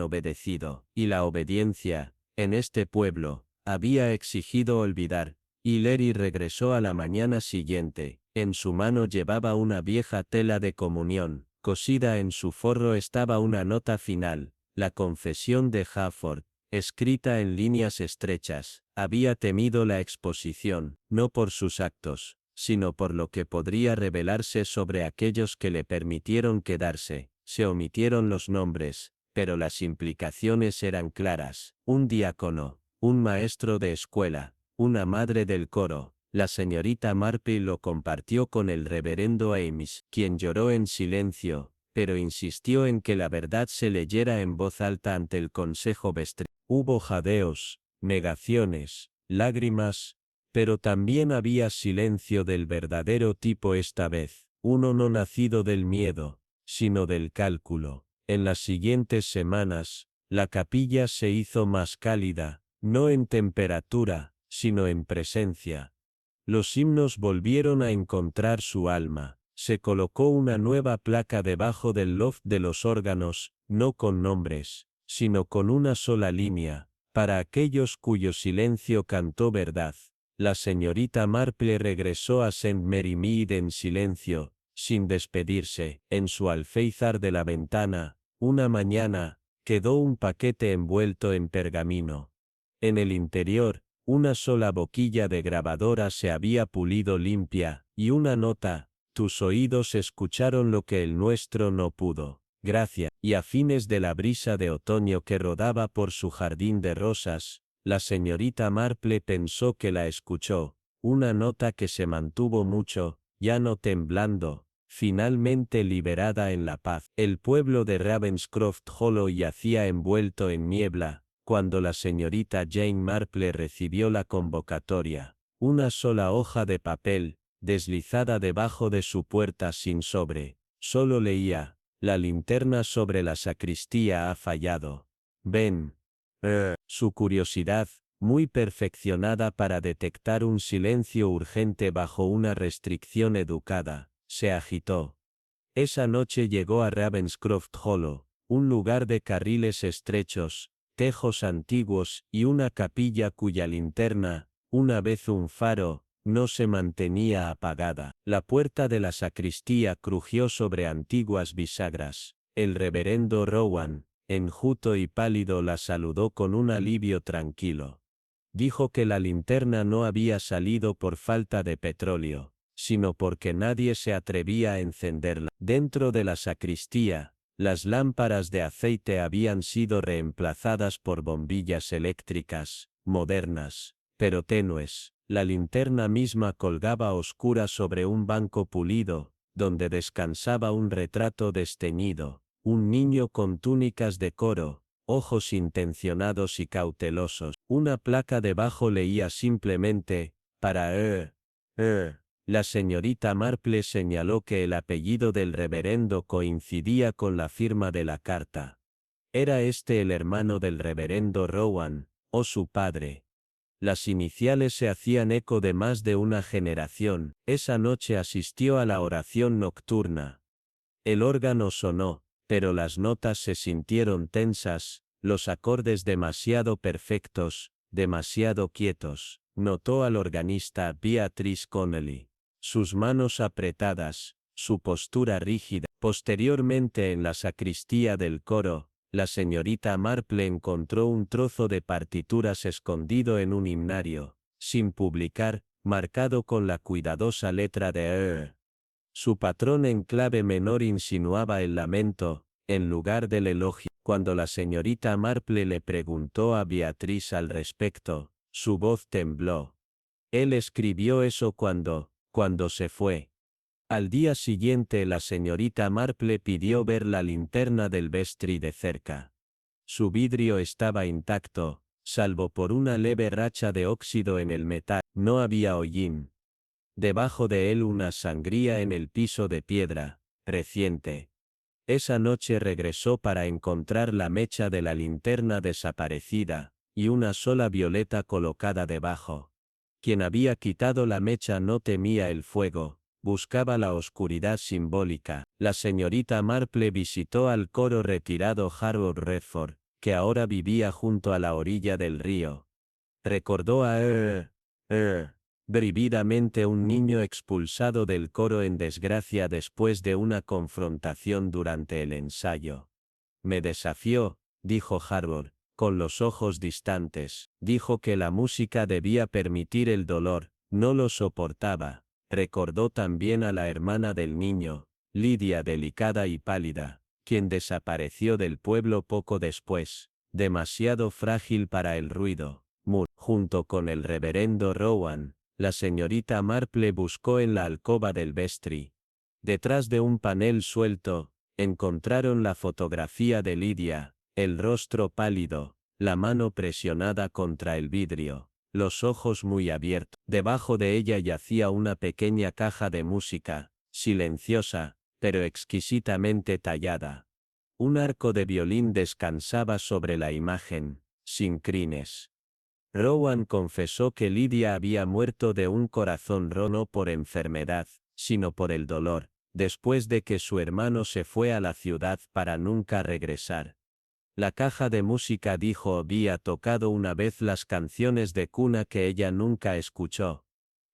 obedecido, y la obediencia, en este pueblo, había exigido olvidar. Y Larry regresó a la mañana siguiente. En su mano llevaba una vieja tela de comunión. Cosida en su forro estaba una nota final, la confesión de Hafford, escrita en líneas estrechas. Había temido la exposición, no por sus actos, sino por lo que podría revelarse sobre aquellos que le permitieron quedarse. Se omitieron los nombres, pero las implicaciones eran claras. Un diácono, un maestro de escuela, una madre del coro. La señorita Marple lo compartió con el reverendo Ames, quien lloró en silencio, pero insistió en que la verdad se leyera en voz alta ante el consejo vestral. Hubo jadeos, negaciones, lágrimas, pero también había silencio del verdadero tipo esta vez, uno no nacido del miedo, sino del cálculo. En las siguientes semanas, la capilla se hizo más cálida, no en temperatura, sino en presencia. Los himnos volvieron a encontrar su alma. Se colocó una nueva placa debajo del loft de los órganos, no con nombres, sino con una sola línea, para aquellos cuyo silencio cantó verdad. La señorita Marple regresó a St. Mary Mead en silencio, sin despedirse. En su alféizar de la ventana, una mañana, quedó un paquete envuelto en pergamino. En el interior, una sola boquilla de grabadora se había pulido limpia, y una nota: tus oídos escucharon lo que el nuestro no pudo. Gracias. Y a fines de la brisa de otoño que rodaba por su jardín de rosas, la señorita Marple pensó que la escuchó, una nota que se mantuvo mucho, ya no temblando, finalmente liberada en la paz. El pueblo de Ravenscroft Hollow yacía envuelto en niebla, cuando la señorita Jane Marple recibió la convocatoria. Una sola hoja de papel, deslizada debajo de su puerta sin sobre. Solo leía: la linterna sobre la sacristía ha fallado. Ven. Su curiosidad, muy perfeccionada para detectar un silencio urgente bajo una restricción educada, se agitó. Esa noche llegó a Ravenscroft Hollow, un lugar de carriles estrechos, tejos antiguos y una capilla cuya linterna, una vez un faro, no se mantenía apagada. La puerta de la sacristía crujió sobre antiguas bisagras. El reverendo Rowan, enjuto y pálido, la saludó con un alivio tranquilo. Dijo que la linterna no había salido por falta de petróleo, sino porque nadie se atrevía a encenderla. Dentro de la sacristía, las lámparas de aceite habían sido reemplazadas por bombillas eléctricas, modernas, pero tenues. La linterna misma colgaba oscura sobre un banco pulido, donde descansaba un retrato desteñido, un niño con túnicas de coro, ojos intencionados y cautelosos. Una placa debajo leía simplemente, para La señorita Marple señaló que el apellido del reverendo coincidía con la firma de la carta. ¿Era este el hermano del reverendo Rowan, o su padre? Las iniciales se hacían eco de más de una generación. Esa noche asistió a la oración nocturna. El órgano sonó, pero las notas se sintieron tensas, los acordes demasiado perfectos, demasiado quietos. Notó al organista Beatrice Connelly. Sus manos apretadas, su postura rígida. Posteriormente en la sacristía del coro, la señorita Marple encontró un trozo de partituras escondido en un himnario, sin publicar, marcado con la cuidadosa letra de Su patrón en clave menor insinuaba el lamento, en lugar del elogio. Cuando la señorita Marple le preguntó a Beatrice al respecto, su voz tembló. Él escribió eso cuando se fue. Al día siguiente la señorita Marple pidió ver la linterna del vestry de cerca. Su vidrio estaba intacto, salvo por una leve racha de óxido en el metal. No había hollín. Debajo de él una sangría en el piso de piedra, reciente. Esa noche regresó para encontrar la mecha de la linterna desaparecida, y una sola violeta colocada debajo. Quien había quitado la mecha no temía el fuego, buscaba la oscuridad simbólica. La señorita Marple visitó al coro retirado Harold Redford, que ahora vivía junto a la orilla del río. Recordó a vívidamente un niño expulsado del coro en desgracia después de una confrontación durante el ensayo. Me desafió, dijo Harold, con los ojos distantes. Dijo que la música debía permitir el dolor, no lo soportaba. Recordó también a la hermana del niño, Lydia delicada y pálida, quien desapareció del pueblo poco después, demasiado frágil para el ruido. Junto con el reverendo Rowan, la señorita Marple buscó en la alcoba del vestry. Detrás de un panel suelto, encontraron la fotografía de Lydia, el rostro pálido, la mano presionada contra el vidrio, los ojos muy abiertos. Debajo de ella yacía una pequeña caja de música, silenciosa, pero exquisitamente tallada. Un arco de violín descansaba sobre la imagen, sin crines. Rowan confesó que Lydia había muerto de un corazón roto no por enfermedad, sino por el dolor, después de que su hermano se fue a la ciudad para nunca regresar. La caja de música dijo había tocado una vez las canciones de cuna que ella nunca escuchó.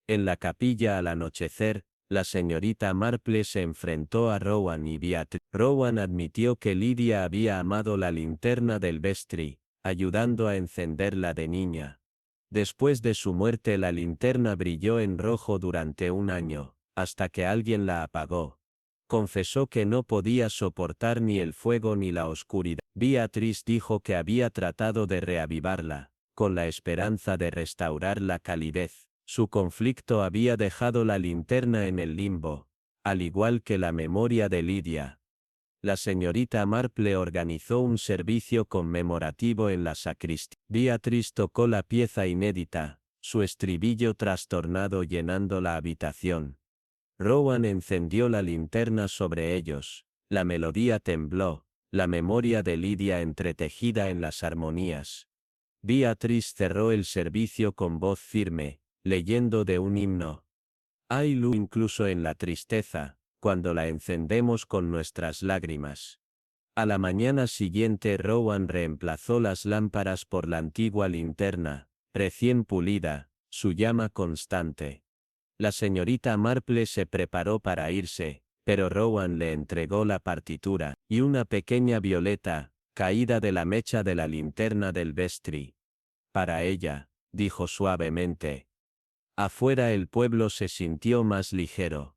En la capilla al anochecer, la señorita Marple se enfrentó a Rowan y Beatrice. Rowan admitió que Lydia había amado la linterna del vestry, ayudando a encenderla de niña. Después de su muerte la linterna brilló en rojo durante un año, hasta que alguien la apagó. Confesó que no podía soportar ni el fuego ni la oscuridad. Beatrice dijo que había tratado de reavivarla, con la esperanza de restaurar la calidez. Su conflicto había dejado la linterna en el limbo, al igual que la memoria de Lydia. La señorita Marple organizó un servicio conmemorativo en la sacristía. Beatrice tocó la pieza inédita, su estribillo trastornado llenando la habitación. Rowan encendió la linterna sobre ellos, la melodía tembló, la memoria de Lydia entretejida en las armonías. Beatrice cerró el servicio con voz firme, leyendo de un himno. Hay luz incluso en la tristeza, cuando la encendemos con nuestras lágrimas. A la mañana siguiente Rowan reemplazó las lámparas por la antigua linterna, recién pulida, su llama constante. La señorita Marple se preparó para irse, pero Rowan le entregó la partitura, y una pequeña violeta, caída de la mecha de la linterna del vestry. Para ella, dijo suavemente. Afuera el pueblo se sintió más ligero.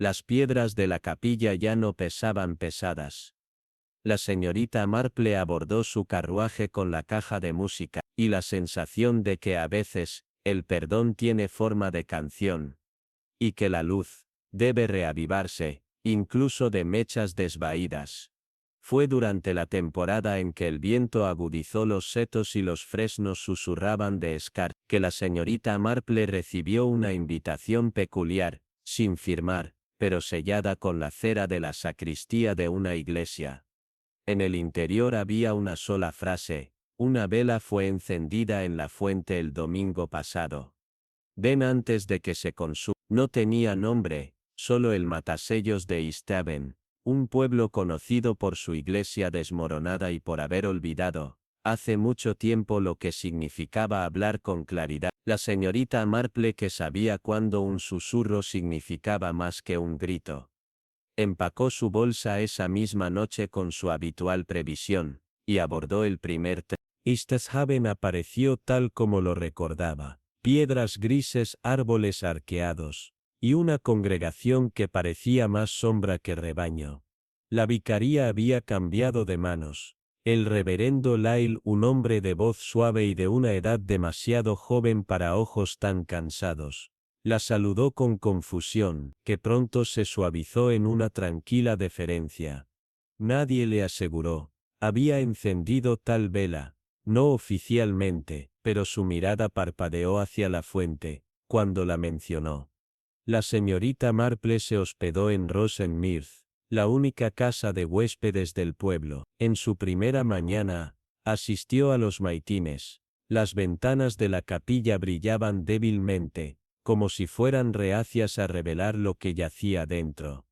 Las piedras de la capilla ya no pesaban pesadas. La señorita Marple abordó su carruaje con la caja de música, y la sensación de que a veces, el perdón tiene forma de canción. Y que la luz, debe reavivarse, incluso de mechas desvaídas. Fue durante la temporada en que el viento agudizó los setos y los fresnos susurraban de escar, que la señorita Marple recibió una invitación peculiar, sin firmar, pero sellada con la cera de la sacristía de una iglesia. En el interior había una sola frase: una vela fue encendida en la fuente el domingo pasado. Ven antes de que se consuma. No tenía nombre, solo el matasellos de Easthaven, un pueblo conocido por su iglesia desmoronada y por haber olvidado, hace mucho tiempo, lo que significaba hablar con claridad. La señorita Marple, que sabía cuándo un susurro significaba más que un grito, empacó su bolsa esa misma noche con su habitual previsión, y abordó el primer tren. Easthaven apareció tal como lo recordaba: piedras grises, árboles arqueados, y una congregación que parecía más sombra que rebaño. La vicaría había cambiado de manos. El reverendo Lyle, un hombre de voz suave y de una edad demasiado joven para ojos tan cansados, la saludó con confusión, que pronto se suavizó en una tranquila deferencia. Nadie, le aseguró, había encendido tal vela, no oficialmente, pero su mirada parpadeó hacia la fuente, cuando la mencionó. La señorita Marple se hospedó en Rosenmirth, la única casa de huéspedes del pueblo. En su primera mañana, asistió a los maitines. Las ventanas de la capilla brillaban débilmente, como si fueran reacias a revelar lo que yacía dentro.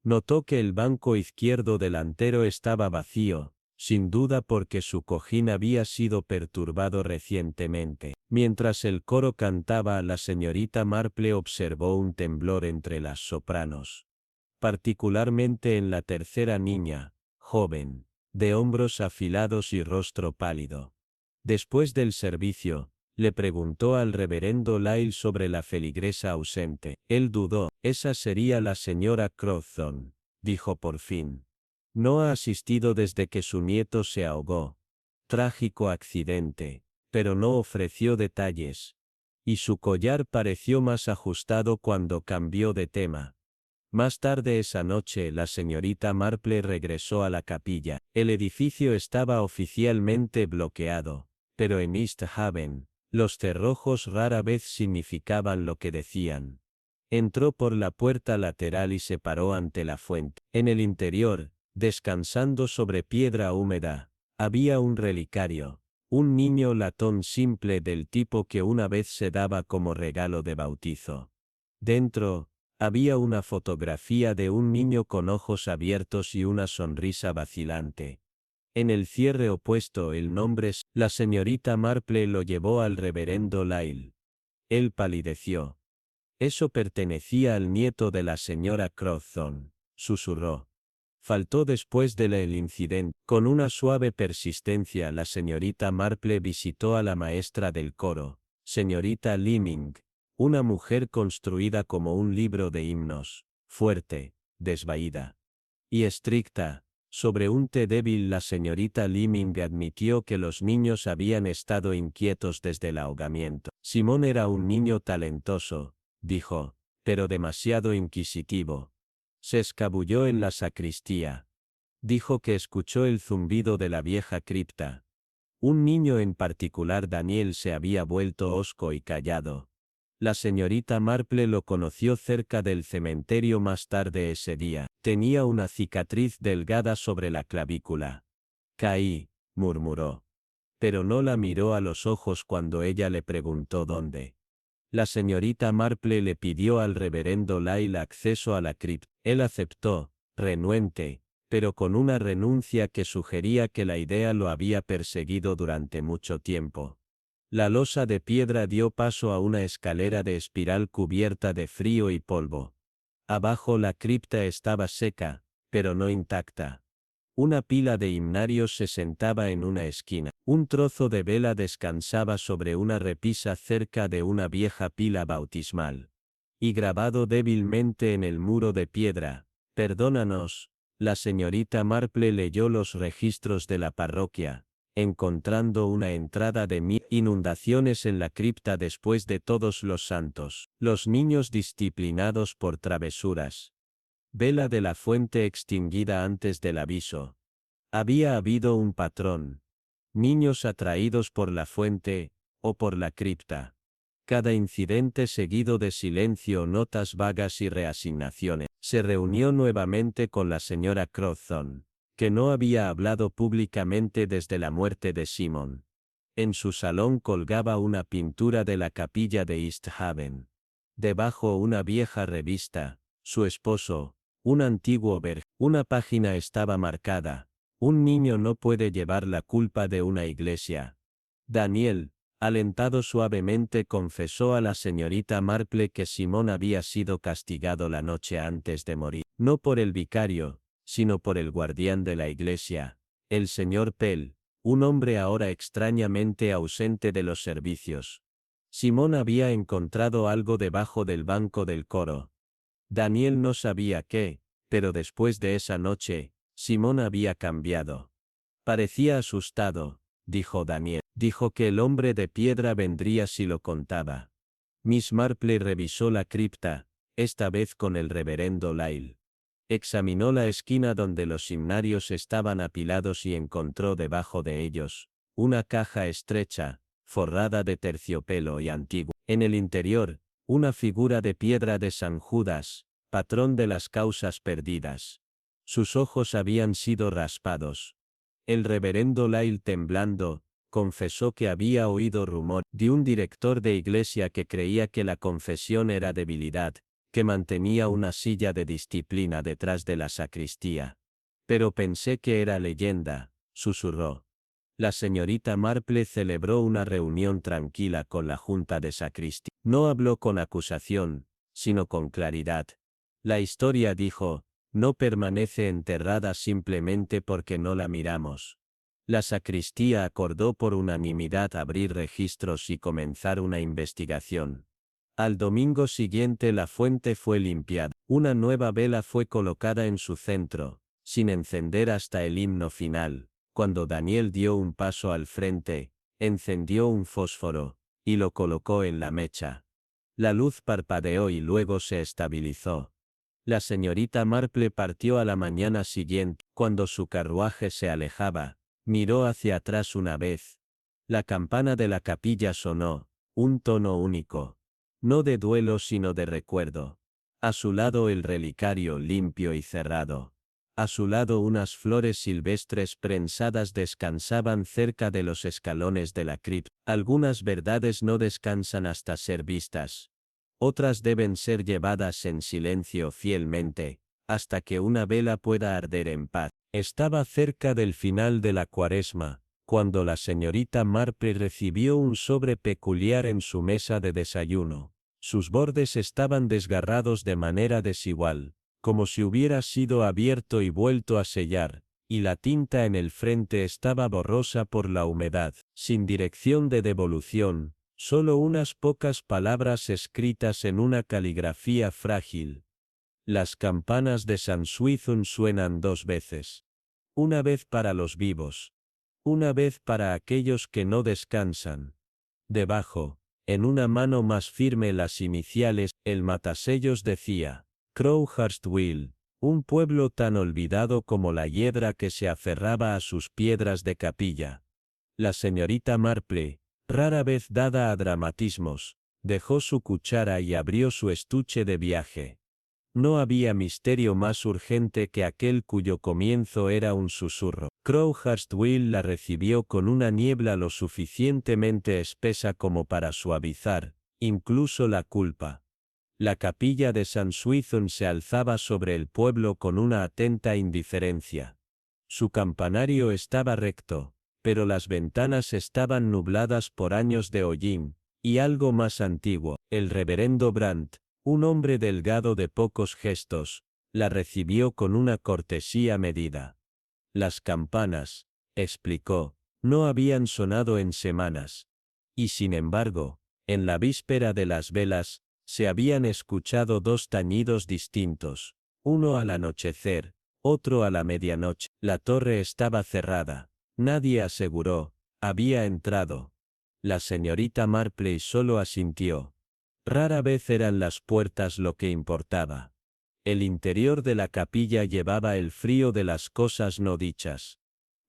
Notó que el banco izquierdo delantero estaba vacío, sin duda porque su cojín había sido perturbado recientemente. Mientras el coro cantaba, la señorita Marple observó un temblor entre las sopranos, particularmente en la tercera niña, joven, de hombros afilados y rostro pálido. Después del servicio, le preguntó al reverendo Lyle sobre la feligresa ausente. Él dudó. Esa sería la señora Crowthorne, dijo por fin. No ha asistido desde que su nieto se ahogó. Trágico accidente, pero no ofreció detalles. Y su collar pareció más ajustado cuando cambió de tema. Más tarde esa noche, la señorita Marple regresó a la capilla. El edificio estaba oficialmente bloqueado, pero en Easthaven, los cerrojos rara vez significaban lo que decían. Entró por la puerta lateral y se paró ante la fuente. En el interior, descansando sobre piedra húmeda, había un relicario, un niño latón simple del tipo que una vez se daba como regalo de bautizo. Dentro, había una fotografía de un niño con ojos abiertos y una sonrisa vacilante. En el cierre opuesto el nombre. La señorita Marple lo llevó al reverendo Lyle. Él palideció. Eso pertenecía al nieto de la señora Crowthorne, susurró. Faltó después del incidente. Con una suave persistencia, la señorita Marple visitó a la maestra del coro, señorita Leaming, una mujer construida como un libro de himnos, fuerte, desvaída y estricta. Sobre un té débil, la señorita Leaming admitió que los niños habían estado inquietos desde el ahogamiento. Simón era un niño talentoso, dijo, pero demasiado inquisitivo. Se escabulló en la sacristía. Dijo que escuchó el zumbido de la vieja cripta. Un niño en particular, Daniel, se había vuelto hosco y callado. La señorita Marple lo conoció cerca del cementerio más tarde ese día. Tenía una cicatriz delgada sobre la clavícula. Caí, murmuró. Pero no la miró a los ojos cuando ella le preguntó dónde. La señorita Marple le pidió al reverendo Lyle acceso a la cripta. Él aceptó, renuente, pero con una renuncia que sugería que la idea lo había perseguido durante mucho tiempo. La losa de piedra dio paso a una escalera de espiral cubierta de frío y polvo. Abajo la cripta estaba seca, pero no intacta. Una pila de himnarios se sentaba en una esquina. Un trozo de vela descansaba sobre una repisa cerca de una vieja pila bautismal. Y grabado débilmente en el muro de piedra, «Perdónanos», la señorita Marple leyó los registros de la parroquia, encontrando una entrada de inundaciones en la cripta después de Todos los Santos. Los niños disciplinados por travesuras. Vela de la fuente extinguida antes del aviso. Había habido un patrón. Niños atraídos por la fuente, o por la cripta. Cada incidente seguido de silencio o notas vagas y reasignaciones. Se reunió nuevamente con la señora Crowthorne, que no había hablado públicamente desde la muerte de Simon. En su salón colgaba una pintura de la capilla de East Haven. Debajo una vieja revista, su esposo, un antiguo Una página estaba marcada. Un niño no puede llevar la culpa de una iglesia. Daniel, alentado suavemente, confesó a la señorita Marple que Simón había sido castigado la noche antes de morir, no por el vicario, sino por el guardián de la iglesia, el señor Pell, un hombre ahora extrañamente ausente de los servicios. Simón había encontrado algo debajo del banco del coro. Daniel no sabía qué, pero después de esa noche, Simón había cambiado. Parecía asustado, dijo Daniel. Dijo que el hombre de piedra vendría si lo contaba. Miss Marple revisó la cripta, esta vez con el reverendo Lyle. Examinó la esquina donde los himnarios estaban apilados y encontró debajo de ellos una caja estrecha, forrada de terciopelo y antiguo. En el interior, una figura de piedra de San Judas, patrón de las causas perdidas. Sus ojos habían sido raspados. El reverendo Lyle, temblando, confesó que había oído rumor de un director de iglesia que creía que la confesión era debilidad, que mantenía una silla de disciplina detrás de la sacristía. Pero pensé que era leyenda, susurró. La señorita Marple celebró una reunión tranquila con la junta de sacristía. No habló con acusación, sino con claridad. La historia, dijo, no permanece enterrada simplemente porque no la miramos. La sacristía acordó por unanimidad abrir registros y comenzar una investigación. Al domingo siguiente la fuente fue limpiada. Una nueva vela fue colocada en su centro, sin encender hasta el himno final. Cuando Daniel dio un paso al frente, encendió un fósforo, y lo colocó en la mecha. La luz parpadeó y luego se estabilizó. La señorita Marple partió a la mañana siguiente. Cuando su carruaje se alejaba, miró hacia atrás una vez. La campana de la capilla sonó, un tono único. No de duelo sino de recuerdo. A su lado el relicario limpio y cerrado. A su lado unas flores silvestres prensadas descansaban cerca de los escalones de la cripta. Algunas verdades no descansan hasta ser vistas. Otras deben ser llevadas en silencio fielmente, hasta que una vela pueda arder en paz. Estaba cerca del final de la Cuaresma, cuando la señorita Marple recibió un sobre peculiar en su mesa de desayuno. Sus bordes estaban desgarrados de manera desigual, como si hubiera sido abierto y vuelto a sellar, y la tinta en el frente estaba borrosa por la humedad. Sin dirección de devolución, solo unas pocas palabras escritas en una caligrafía frágil. Las campanas de San Swithun suenan 2 veces. Una vez para los vivos. Una vez para aquellos que no descansan. Debajo, en una mano más firme las iniciales, el matasellos decía, Crowhurst Will, un pueblo tan olvidado como la hiedra que se aferraba a sus piedras de capilla. La señorita Marple, rara vez dada a dramatismos, dejó su cuchara y abrió su estuche de viaje. No había misterio más urgente que aquel cuyo comienzo era un susurro. Crowhurst Will la recibió con una niebla lo suficientemente espesa como para suavizar, incluso la culpa. La capilla de San Swithun se alzaba sobre el pueblo con una atenta indiferencia. Su campanario estaba recto, pero las ventanas estaban nubladas por años de hollín, y algo más antiguo, el reverendo Brandt, un hombre delgado de pocos gestos, la recibió con una cortesía medida. Las campanas, explicó, no habían sonado en semanas. Y sin embargo, en la víspera de las velas, se habían escuchado 2 tañidos distintos, uno al anochecer, otro a la medianoche. La torre estaba cerrada. Nadie aseguró, había entrado. La señorita Marple solo asintió. Rara vez eran las puertas lo que importaba. El interior de la capilla llevaba el frío de las cosas no dichas.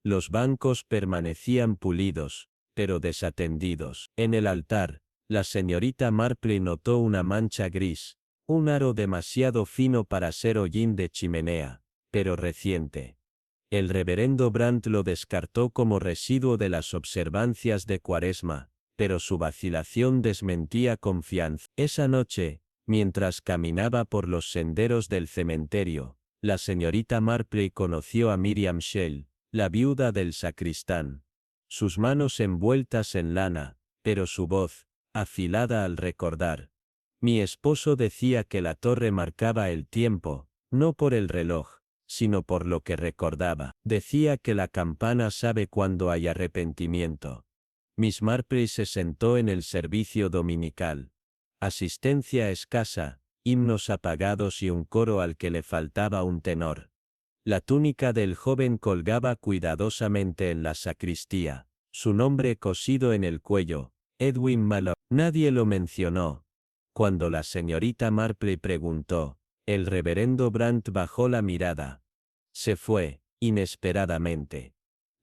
Los bancos permanecían pulidos, pero desatendidos. En el altar, la señorita Marple notó una mancha gris, un aro demasiado fino para ser hollín de chimenea, pero reciente. El reverendo Brandt lo descartó como residuo de las observancias de Cuaresma, pero su vacilación desmentía confianza. Esa noche, mientras caminaba por los senderos del cementerio, la señorita Marple conoció a Miriam Schell, la viuda del sacristán. Sus manos envueltas en lana, pero su voz, afilada al recordar. Mi esposo decía que la torre marcaba el tiempo, no por el reloj, sino por lo que recordaba. Decía que la campana sabe cuándo hay arrepentimiento. Miss Marple se sentó en el servicio dominical. Asistencia escasa, himnos apagados y un coro al que le faltaba un tenor. La túnica del joven colgaba cuidadosamente en la sacristía, su nombre cosido en el cuello, Edwin Mallory. Nadie lo mencionó. Cuando la señorita Marple preguntó, el reverendo Brandt bajó la mirada. Se fue, inesperadamente.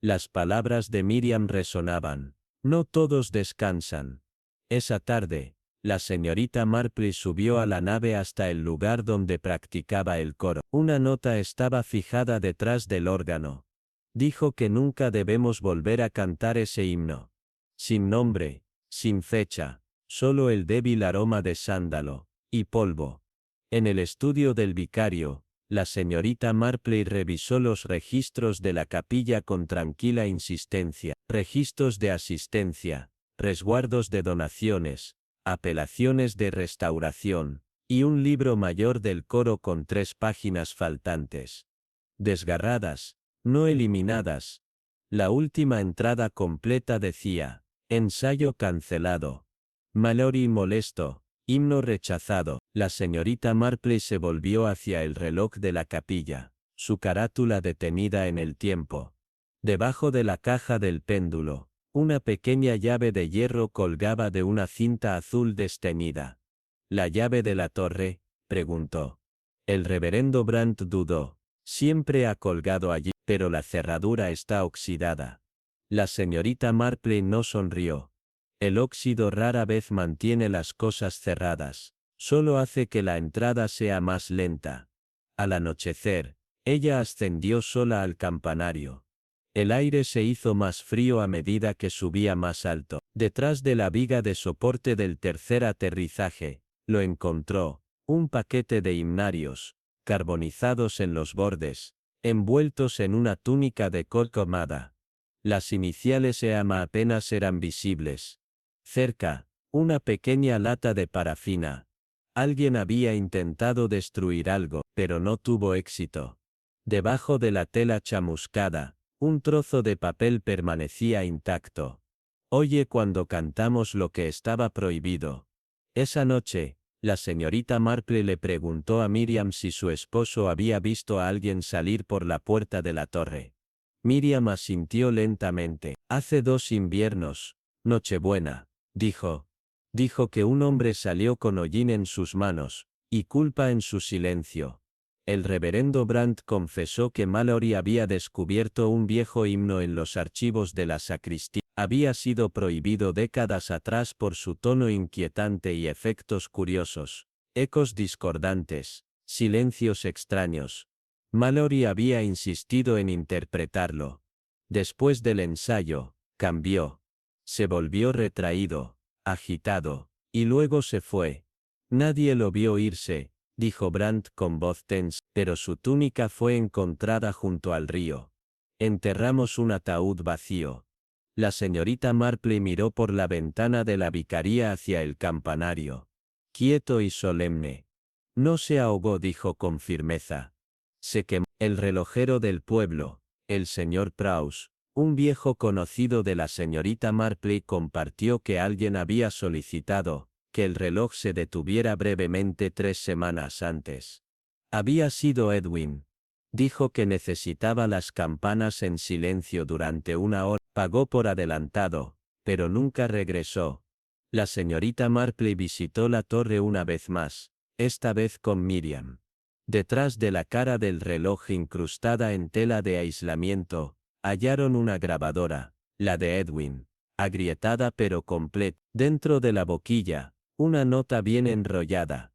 Las palabras de Miriam resonaban. No todos descansan. Esa tarde, la señorita Marple subió a la nave hasta el lugar donde practicaba el coro. Una nota estaba fijada detrás del órgano. Dijo que nunca debemos volver a cantar ese himno. Sin nombre, sin fecha, solo el débil aroma de sándalo y polvo. En el estudio del vicario, la señorita Marple revisó los registros de la capilla con tranquila insistencia. Registros de asistencia, resguardos de donaciones, apelaciones de restauración, y un libro mayor del coro con 3 páginas faltantes. Desgarradas, no eliminadas. La última entrada completa decía, ensayo cancelado. Mallory molesto, himno rechazado. La señorita Marple se volvió hacia el reloj de la capilla, su carátula detenida en el tiempo. Debajo de la caja del péndulo, una pequeña llave de hierro colgaba de una cinta azul desteñida. ¿La llave de la torre?, preguntó. El reverendo Brandt dudó. Siempre ha colgado allí, pero la cerradura está oxidada. La señorita Marple no sonrió. El óxido rara vez mantiene las cosas cerradas, solo hace que la entrada sea más lenta. Al anochecer, ella ascendió sola al campanario. El aire se hizo más frío a medida que subía más alto. Detrás de la viga de soporte del tercer aterrizaje, lo encontró, un paquete de himnarios, carbonizados en los bordes, envueltos en una túnica de col comada. Las iniciales EAMA apenas eran visibles. Cerca, una pequeña lata de parafina. Alguien había intentado destruir algo, pero no tuvo éxito. Debajo de la tela chamuscada, un trozo de papel permanecía intacto. Oye cuando cantamos lo que estaba prohibido. Esa noche, la señorita Marple le preguntó a Miriam si su esposo había visto a alguien salir por la puerta de la torre. Miriam asintió lentamente. Hace 2 inviernos, Nochebuena, dijo. Dijo que un hombre salió con hollín en sus manos, y culpa en su silencio. El reverendo Brandt confesó que Mallory había descubierto un viejo himno en los archivos de la sacristía. Había sido prohibido décadas atrás por su tono inquietante y efectos curiosos, ecos discordantes, silencios extraños. Mallory había insistido en interpretarlo. Después del ensayo, cambió. Se volvió retraído, agitado, y luego se fue. Nadie lo vio irse, dijo Brandt con voz tensa, pero su túnica fue encontrada junto al río. Enterramos un ataúd vacío. La señorita Marple miró por la ventana de la vicaría hacia el campanario. Quieto y solemne. No se ahogó, dijo con firmeza. Se quemó. El relojero del pueblo, el señor Prowse, un viejo conocido de la señorita Marple, compartió que alguien había solicitado que el reloj se detuviera brevemente 3 semanas antes. Había sido Edwin. Dijo que necesitaba las campanas en silencio durante 1 hora. Pagó por adelantado, pero nunca regresó. La señorita Marple visitó la torre una vez más, esta vez con Miriam. Detrás de la cara del reloj incrustada en tela de aislamiento, Hallaron una grabadora, la de Edwin, agrietada pero completa. Dentro de la boquilla, una nota bien enrollada.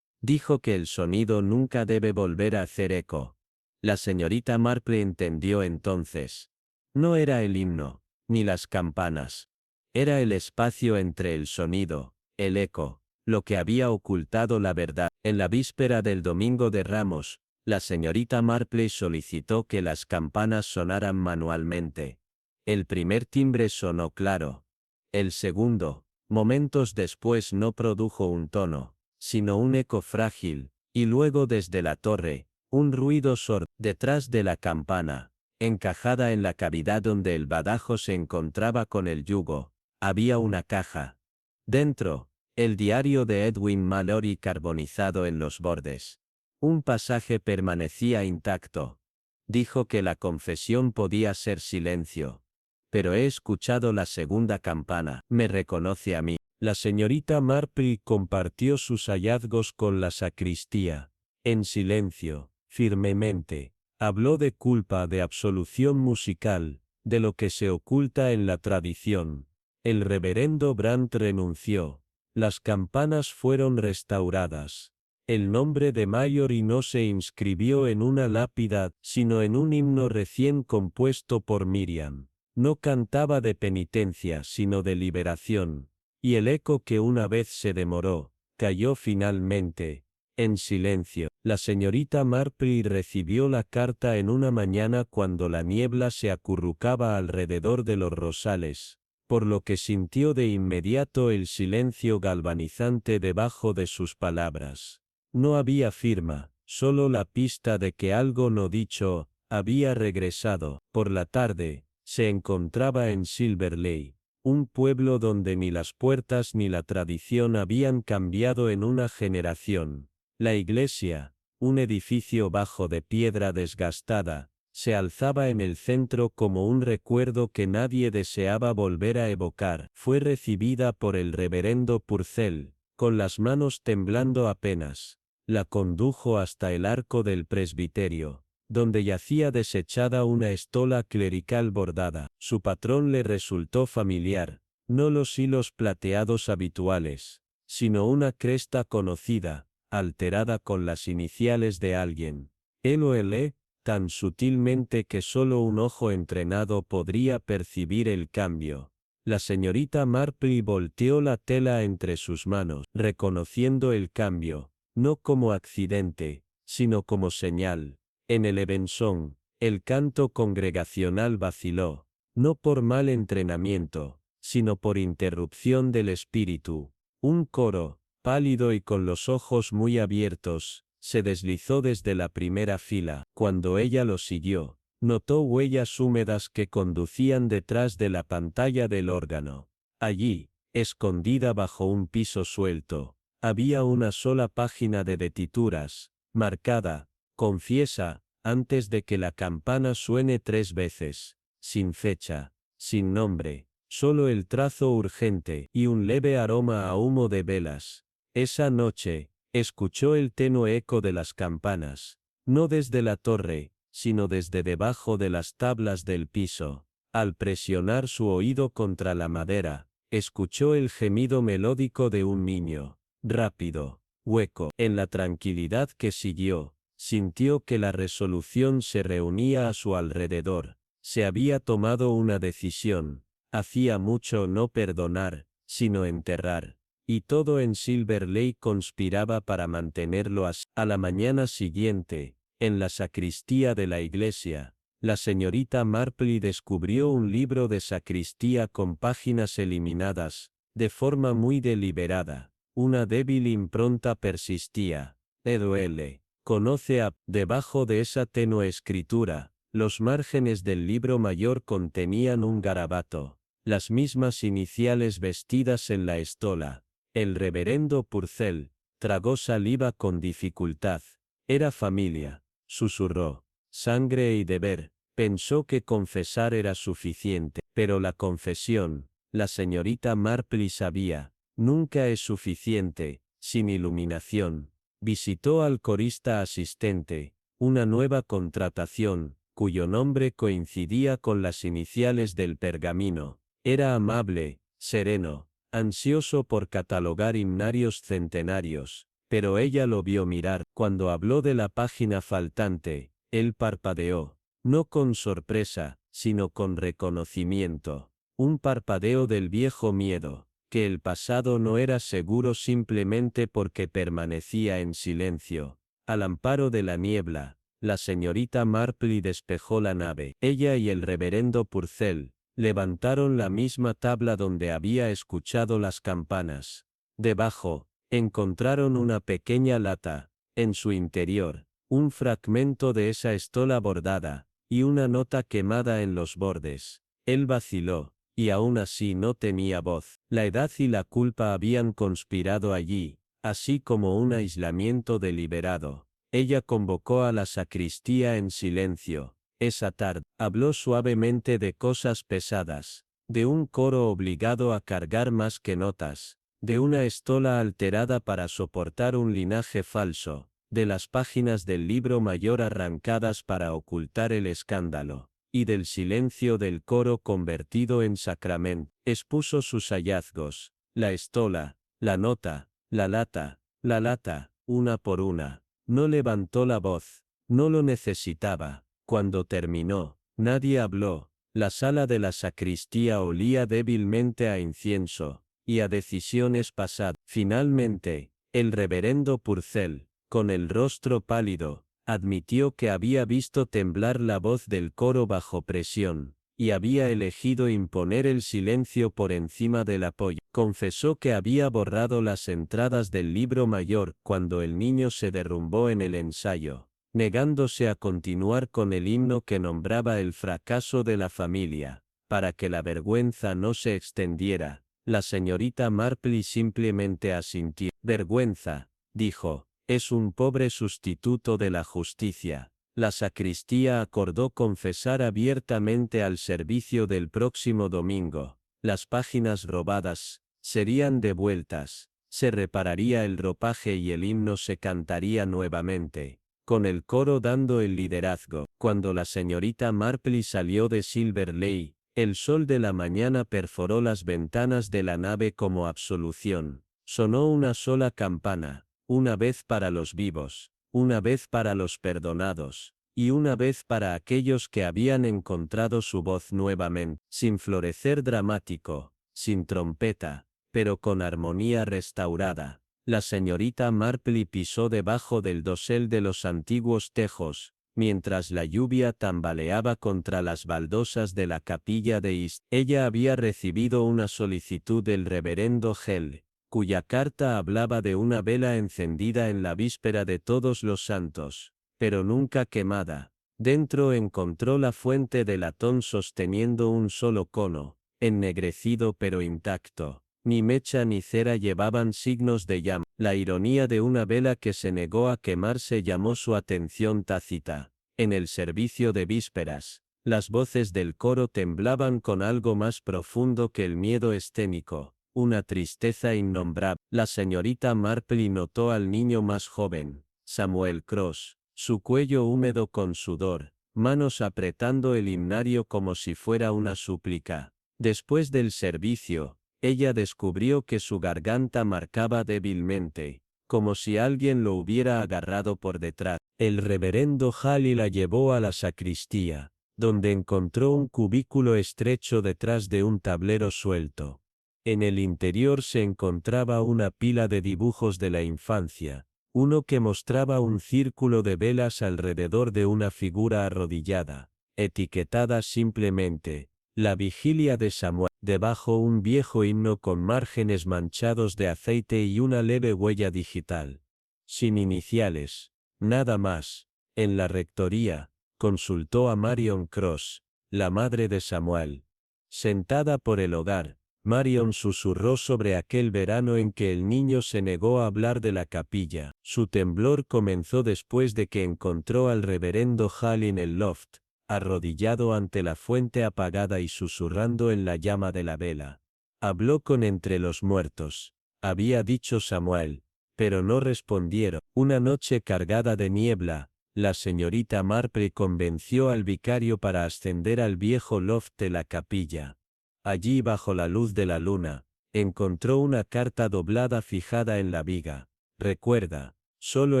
Dijo que el sonido nunca debe volver a hacer eco. La señorita Marple entendió entonces. No era el himno, ni las campanas. Era el espacio entre el sonido, el eco, lo que había ocultado la verdad. En la víspera del Domingo de Ramos, la señorita Marple solicitó que las campanas sonaran manualmente. El primer timbre sonó claro. El segundo, momentos después, no produjo un tono, sino un eco frágil, y luego desde la torre, un ruido sordo. Detrás de la campana, encajada en la cavidad donde el badajo se encontraba con el yugo, había una caja. Dentro, el diario de Edwin Mallory carbonizado en los bordes. Un pasaje permanecía intacto. Dijo que la confesión podía ser silencio. Pero he escuchado la segunda campana. ¿Me reconoce a mí? La señorita Marple compartió sus hallazgos con la sacristía. En silencio, firmemente, habló de culpa, de absolución musical, de lo que se oculta en la tradición. El reverendo Brandt renunció. Las campanas fueron restauradas. El nombre de Mallory no se inscribió en una lápida, sino en un himno recién compuesto por Miriam. No cantaba de penitencia, sino de liberación. Y el eco que una vez se demoró, cayó finalmente. En silencio, la señorita Marple recibió la carta en una mañana cuando la niebla se acurrucaba alrededor de los rosales, por lo que sintió de inmediato el silencio galvanizante debajo de sus palabras. No había firma, solo la pista de que algo no dicho había regresado. Por la tarde, se encontraba en Silverley, un pueblo donde ni las puertas ni la tradición habían cambiado en una generación. La iglesia, un edificio bajo de piedra desgastada, se alzaba en el centro como un recuerdo que nadie deseaba volver a evocar. Fue recibida por el reverendo Purcell, con las manos temblando apenas. La condujo hasta el arco del presbiterio, donde yacía desechada una estola clerical bordada. Su patrón le resultó familiar, no los hilos plateados habituales, sino una cresta conocida, alterada con las iniciales de alguien. LOL, tan sutilmente que solo un ojo entrenado podría percibir el cambio. La señorita Marple volteó la tela entre sus manos, reconociendo el cambio, no como accidente, sino como señal. En el Evensong, el canto congregacional vaciló, no por mal entrenamiento, sino por interrupción del espíritu. Un coro, pálido y con los ojos muy abiertos, se deslizó desde la primera fila. Cuando ella lo siguió, notó huellas húmedas que conducían detrás de la pantalla del órgano. Allí, escondida bajo un piso suelto, había una sola página de detituras, marcada, confiesa, antes de que la campana suene 3 veces, sin fecha, sin nombre, solo el trazo urgente y un leve aroma a humo de velas. Esa noche, escuchó el tenue eco de las campanas, no desde la torre, sino desde debajo de las tablas del piso. Al presionar su oído contra la madera, escuchó el gemido melódico de un niño, rápido, hueco. En la tranquilidad que siguió, sintió que la resolución se reunía a su alrededor. Se había tomado una decisión. Hacía mucho no perdonar, sino enterrar. Y todo en Silverley conspiraba para mantenerlo así. A la mañana siguiente, en la sacristía de la iglesia, la señorita Marple descubrió un libro de sacristía con páginas eliminadas, de forma muy deliberada. Una débil impronta persistía. L. Conoce a. Debajo de esa tenue escritura, los márgenes del libro mayor contenían un garabato, las mismas iniciales vestidas en la estola. El reverendo Purcell tragó saliva con dificultad. Era familia, susurró. Sangre y deber. Pensó que confesar era suficiente, pero la confesión, la señorita Marple sabía, nunca es suficiente, sin iluminación. Visitó al corista asistente, una nueva contratación, cuyo nombre coincidía con las iniciales del pergamino. Era amable, sereno, ansioso por catalogar himnarios centenarios, pero ella lo vio mirar. Cuando habló de la página faltante, él parpadeó, no con sorpresa, sino con reconocimiento. Un parpadeo del viejo miedo, que el pasado no era seguro simplemente porque permanecía en silencio. Al amparo de la niebla, la señorita Marpley despejó la nave. Ella y el reverendo Purcell levantaron la misma tabla donde había escuchado las campanas. Debajo, encontraron una pequeña lata, en su interior, un fragmento de esa estola bordada, y una nota quemada en los bordes. Él vaciló, y aún así no tenía voz. La edad y la culpa habían conspirado allí, así como un aislamiento deliberado. Ella convocó a la sacristía en silencio. Esa tarde, habló suavemente de cosas pesadas, de un coro obligado a cargar más que notas, de una estola alterada para soportar un linaje falso, de las páginas del libro mayor arrancadas para ocultar el escándalo, y del silencio del coro convertido en sacramento. Expuso sus hallazgos, la estola, la nota, la lata, una por una. No levantó la voz, no lo necesitaba. Cuando terminó, nadie habló. La sala de la sacristía olía débilmente a incienso, y a decisiones pasadas. Finalmente, el reverendo Purcell, con el rostro pálido, admitió que había visto temblar la voz del coro bajo presión, y había elegido imponer el silencio por encima del apoyo. Confesó que había borrado las entradas del libro mayor cuando el niño se derrumbó en el ensayo, negándose a continuar con el himno que nombraba el fracaso de la familia, para que la vergüenza no se extendiera. La señorita Marpley simplemente asintió. Vergüenza, dijo, es un pobre sustituto de la justicia. La sacristía acordó confesar abiertamente al servicio del próximo domingo. Las páginas robadas serían devueltas, se repararía el ropaje y el himno se cantaría nuevamente, con el coro dando el liderazgo. Cuando la señorita Marpley salió de Silver Lake, el sol de la mañana perforó las ventanas de la nave como absolución. Sonó una sola campana, una vez para los vivos, una vez para los perdonados, y una vez para aquellos que habían encontrado su voz nuevamente, sin florecer dramático, sin trompeta, pero con armonía restaurada. La señorita Marpley pisó debajo del dosel de los antiguos tejos, mientras la lluvia tambaleaba contra las baldosas de la capilla de East. Ella había recibido una solicitud del reverendo Hell, cuya carta hablaba de una vela encendida en la víspera de Todos los Santos, pero nunca quemada. Dentro encontró la fuente de latón sosteniendo un solo cono, ennegrecido pero intacto. Ni mecha ni cera llevaban signos de llama. La ironía de una vela que se negó a quemarse llamó su atención tácita. En el servicio de vísperas, las voces del coro temblaban con algo más profundo que el miedo escénico, una tristeza innombrable. La señorita Marpley notó al niño más joven, Samuel Cross, su cuello húmedo con sudor, manos apretando el himnario como si fuera una súplica. Después del servicio, ella descubrió que su garganta marcaba débilmente, como si alguien lo hubiera agarrado por detrás. El reverendo Halley la llevó a la sacristía, donde encontró un cubículo estrecho detrás de un tablero suelto. En el interior se encontraba una pila de dibujos de la infancia, uno que mostraba un círculo de velas alrededor de una figura arrodillada, etiquetada simplemente, La vigilia de Samuel. Debajo un viejo himno con márgenes manchados de aceite y una leve huella digital. Sin iniciales, nada más. En la rectoría, consultó a Marion Cross, la madre de Samuel. Sentada por el hogar, Marion susurró sobre aquel verano en que el niño se negó a hablar de la capilla. Su temblor comenzó después de que encontró al reverendo Hall en el loft, arrodillado ante la fuente apagada y susurrando en la llama de la vela. Habló con entre los muertos, había dicho Samuel, pero no respondieron. Una noche cargada de niebla, La señorita Marple convenció al vicario para ascender al viejo loft de la capilla. Allí, bajo la luz de la luna, encontró una carta doblada fijada en la viga. Recuerda, solo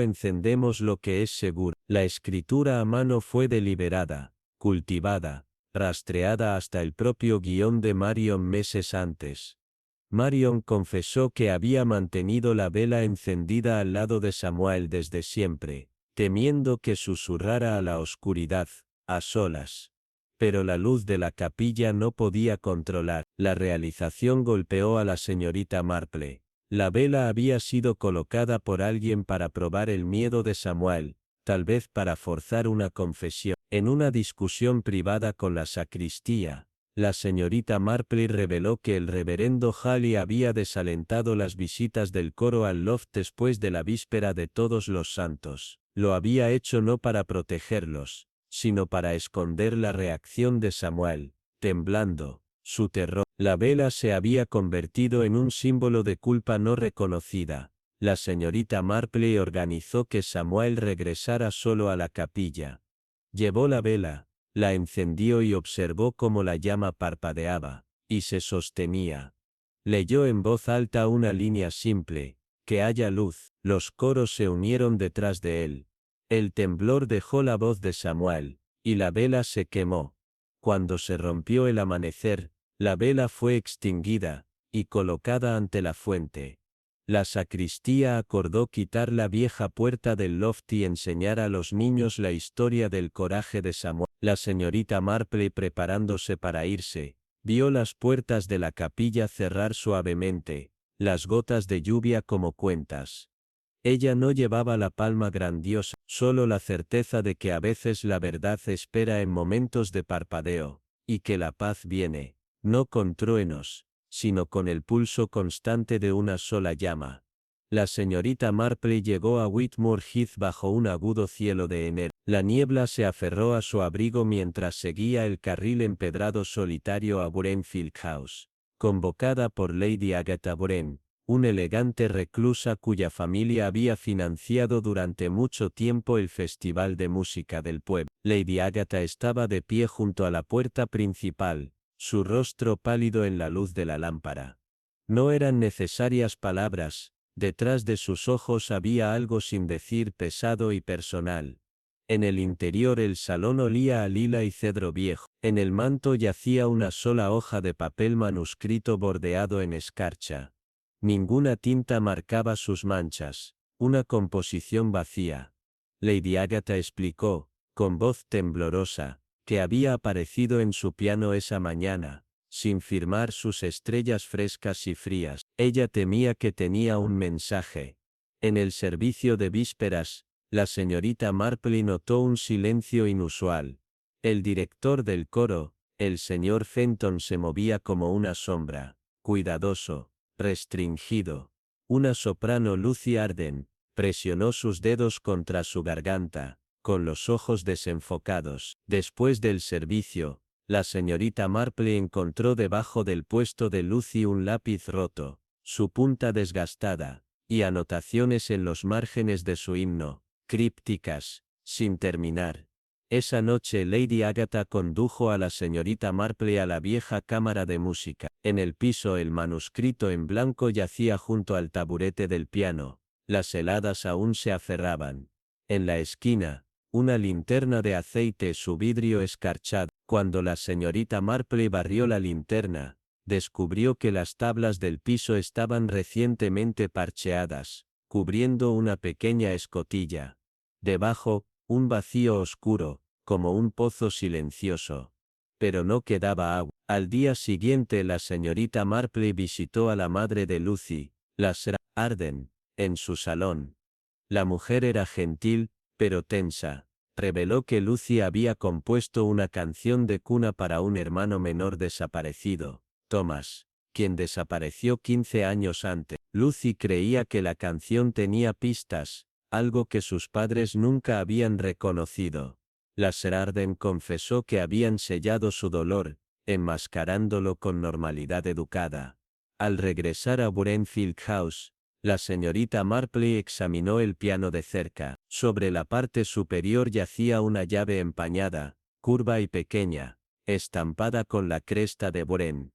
encendemos lo que es seguro. La escritura a mano fue deliberada, cultivada, rastreada hasta el propio guión de Marion meses antes. Marion confesó que había mantenido la vela encendida al lado de Samuel desde siempre, temiendo que susurrara a la oscuridad, a solas. Pero la luz de la capilla no podía controlar. La realización golpeó a la señorita Marple. La vela había sido colocada por alguien para probar el miedo de Samuel, tal vez para forzar una confesión. En una discusión privada con la sacristía, la señorita Marple reveló que el reverendo Halley había desalentado las visitas del coro al loft después de la víspera de Todos los Santos. Lo había hecho no para protegerlos, sino para esconder la reacción de Samuel, temblando, su terror. La vela se había convertido en un símbolo de culpa no reconocida. La señorita Marple organizó que Samuel regresara solo a la capilla. Llevó la vela, la encendió y observó cómo la llama parpadeaba, y se sostenía. Leyó en voz alta una línea simple: que haya luz. Los coros se unieron detrás de él. El temblor dejó la voz de Samuel, y la vela se quemó. Cuando se rompió el amanecer, la vela fue extinguida, y colocada ante la fuente. La sacristía acordó quitar la vieja puerta del loft y enseñar a los niños la historia del coraje de Samuel. La señorita Marple, preparándose para irse, vio las puertas de la capilla cerrar suavemente, las gotas de lluvia como cuentas. Ella no llevaba la palma grandiosa, solo la certeza de que a veces la verdad espera en momentos de parpadeo, y que la paz viene, no con truenos, sino con el pulso constante de una sola llama. La señorita Marple llegó a Whitmore Heath bajo un agudo cielo de enero. La niebla se aferró a su abrigo mientras seguía el carril empedrado solitario a Burenfield House, convocada por Lady Agatha Buren, una elegante reclusa cuya familia había financiado durante mucho tiempo el festival de música del pueblo. Lady Agatha estaba de pie junto a la puerta principal, su rostro pálido en la luz de la lámpara. No eran necesarias palabras, detrás de sus ojos había algo sin decir, pesado y personal. En el interior el salón olía a lila y cedro viejo. En el manto yacía una sola hoja de papel manuscrito bordeado en escarcha. Ninguna tinta marcaba sus manchas, una composición vacía. Lady Agatha explicó, con voz temblorosa, que había aparecido en su piano esa mañana, sin firmar sus estrellas frescas y frías. Ella temía que tenía un mensaje. En el servicio de vísperas, la señorita Marple notó un silencio inusual. El director del coro, el señor Fenton, se movía como una sombra, cuidadoso, restringido. Una soprano, Lucy Arden, presionó sus dedos contra su garganta, con los ojos desenfocados. Después del servicio, la señorita Marple encontró debajo del puesto de Lucy un lápiz roto, su punta desgastada, y anotaciones en los márgenes de su himno, crípticas, sin terminar. Esa noche Lady Agatha condujo a la señorita Marple a la vieja cámara de música. En el piso el manuscrito en blanco yacía junto al taburete del piano. Las heladas aún se aferraban. En la esquina, una linterna de aceite, su vidrio escarchado. Cuando la señorita Marple barrió la linterna, descubrió que las tablas del piso estaban recientemente parcheadas, cubriendo una pequeña escotilla. Debajo, un vacío oscuro, como un pozo silencioso. Pero no quedaba agua. Al día siguiente la señorita Marple visitó a la madre de Lucy, la Sra. Arden, en su salón. La mujer era gentil, pero tensa. Reveló que Lucy había compuesto una canción de cuna para un hermano menor desaparecido, Thomas, quien desapareció 15 años antes. Lucy creía que la canción tenía pistas, algo que sus padres nunca habían reconocido. La Sra. Arden confesó que habían sellado su dolor, enmascarándolo con normalidad educada. Al regresar a Burenfield House, la señorita Marple examinó el piano de cerca. Sobre la parte superior yacía una llave empañada, curva y pequeña, estampada con la cresta de Bren.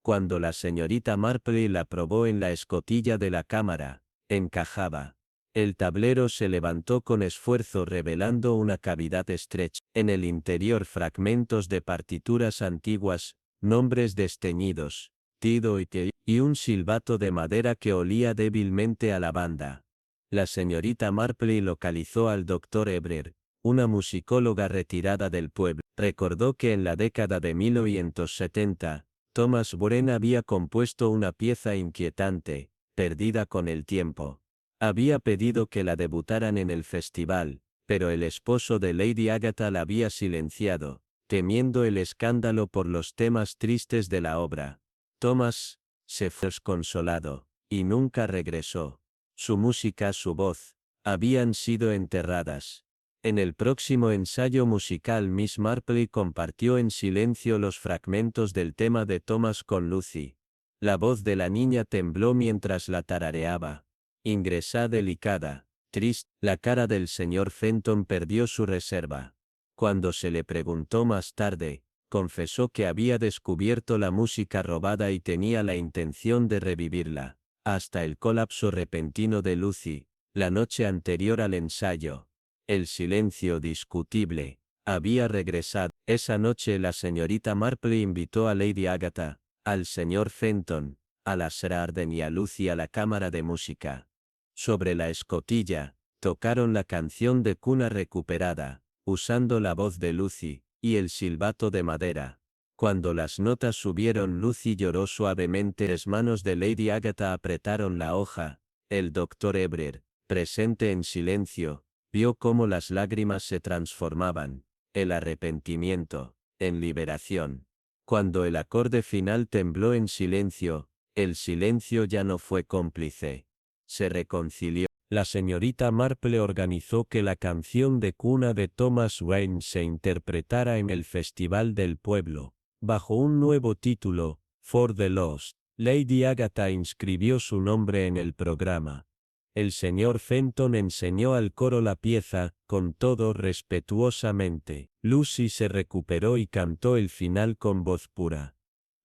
Cuando la señorita Marple la probó en la escotilla de la cámara, encajaba. El tablero se levantó con esfuerzo revelando una cavidad estrecha. En el interior fragmentos de partituras antiguas, nombres desteñidos, tido y un silbato de madera que olía débilmente a lavanda. La señorita Marple localizó al doctor Ebrer, una musicóloga retirada del pueblo. Recordó que en la década de 1970, Thomas Bren había compuesto una pieza inquietante, perdida con el tiempo. Había pedido que la debutaran en el festival, pero el esposo de Lady Agatha la había silenciado, temiendo el escándalo por los temas tristes de la obra. Thomas se fue desconsolado, y nunca regresó. Su música, su voz, habían sido enterradas. En el próximo ensayo musical Miss Marple compartió en silencio los fragmentos del tema de Thomas con Lucy. La voz de la niña tembló mientras la tarareaba. Ingresá delicada, triste, la cara del señor Fenton perdió su reserva. Cuando se le preguntó más tarde, confesó que había descubierto la música robada y tenía la intención de revivirla. Hasta el colapso repentino de Lucy, la noche anterior al ensayo. El silencio discutible había regresado. Esa noche la señorita Marple invitó a Lady Agatha, al señor Fenton, a la Sir Arden y a Lucy a la cámara de música. Sobre la escotilla, tocaron la canción de cuna recuperada, usando la voz de Lucy, y el silbato de madera. Cuando las notas subieron, Lucy lloró suavemente. Las manos de Lady Agatha apretaron la hoja. El doctor Ebrer, presente en silencio, vio cómo las lágrimas se transformaban, el arrepentimiento, en liberación. Cuando el acorde final tembló en silencio, el silencio ya no fue cómplice. Se reconcilió. La señorita Marple organizó que la canción de cuna de Thomas Wayne se interpretara en el Festival del Pueblo, bajo un nuevo título, For the Lost. Lady Agatha inscribió su nombre en el programa. El señor Fenton enseñó al coro la pieza, con todo respetuosamente. Lucy se recuperó y cantó el final con voz pura.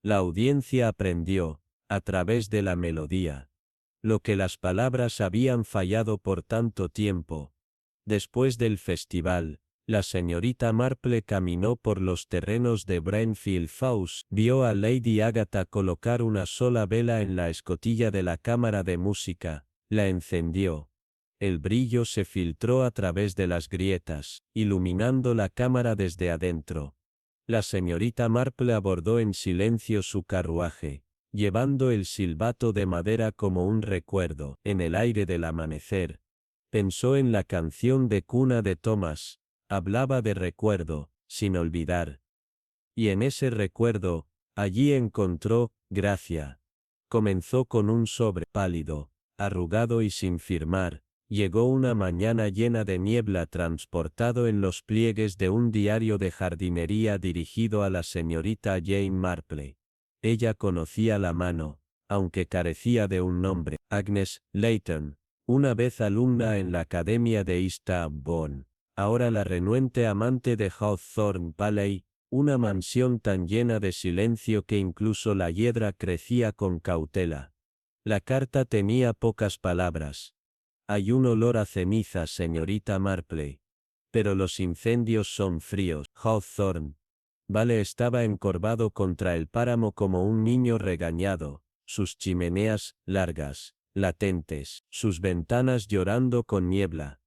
La audiencia aprendió, a través de la melodía, lo que las palabras habían fallado por tanto tiempo. Después del festival, la señorita Marple caminó por los terrenos de Brainfield House, vio a Lady Agatha colocar una sola vela en la escotilla de la cámara de música, la encendió. El brillo se filtró a través de las grietas, iluminando la cámara desde adentro. La señorita Marple abordó en silencio su carruaje, llevando el silbato de madera como un recuerdo. En el aire del amanecer, pensó en la canción de cuna de Thomas, hablaba de recuerdo, sin olvidar. Y en ese recuerdo, allí encontró gracia. Comenzó con un sobre pálido, arrugado y sin firmar. Llegó una mañana llena de niebla transportado en los pliegues de un diario de jardinería dirigido a la señorita Jane Marple. Ella conocía la mano, aunque carecía de un nombre. Agnes Layton, una vez alumna en la Academia de East Bourne, ahora la renuente amante de Hawthorne Valley, una mansión tan llena de silencio que incluso la hiedra crecía con cautela. La carta tenía pocas palabras. Hay un olor a ceniza, señorita Marple. Pero los incendios son fríos. Hawthorne Vale estaba encorvado contra el páramo como un niño regañado, sus chimeneas, largas, latentes, sus ventanas llorando con niebla.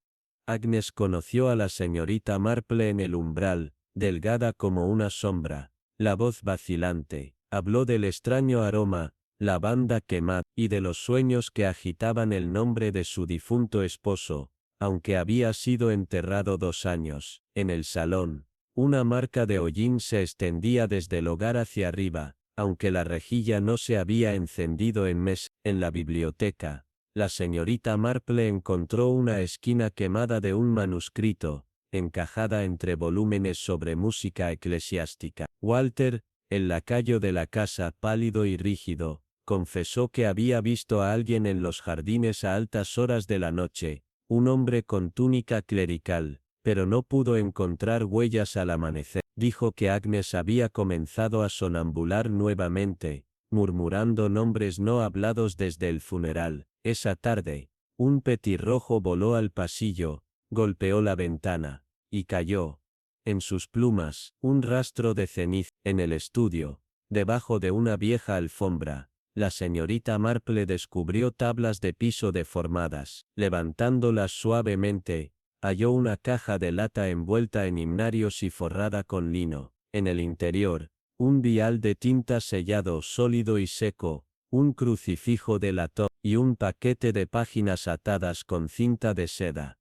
Agnes conoció a la señorita Marple en el umbral, delgada como una sombra, la voz vacilante, habló del extraño aroma, lavanda quemada, y de los sueños que agitaban el nombre de su difunto esposo, aunque había sido enterrado 2 años. En el salón, una marca de hollín se extendía desde el hogar hacia arriba, aunque la rejilla no se había encendido en meses. En la biblioteca, la señorita Marple encontró una esquina quemada de un manuscrito, encajada entre volúmenes sobre música eclesiástica. Walter, el lacayo de la casa, pálido y rígido, confesó que había visto a alguien en los jardines a altas horas de la noche, un hombre con túnica clerical, pero no pudo encontrar huellas al amanecer. Dijo que Agnes había comenzado a sonambular nuevamente, murmurando nombres no hablados desde el funeral. Esa tarde, un petirrojo voló al pasillo, golpeó la ventana, y cayó. En sus plumas, un rastro de ceniza. En el estudio, debajo de una vieja alfombra, la señorita Marple descubrió tablas de piso deformadas. Levantándolas suavemente, halló una caja de lata envuelta en himnarios y forrada con lino. En el interior, un vial de tinta sellado sólido y seco, un crucifijo de latón y un paquete de páginas atadas con cinta de seda.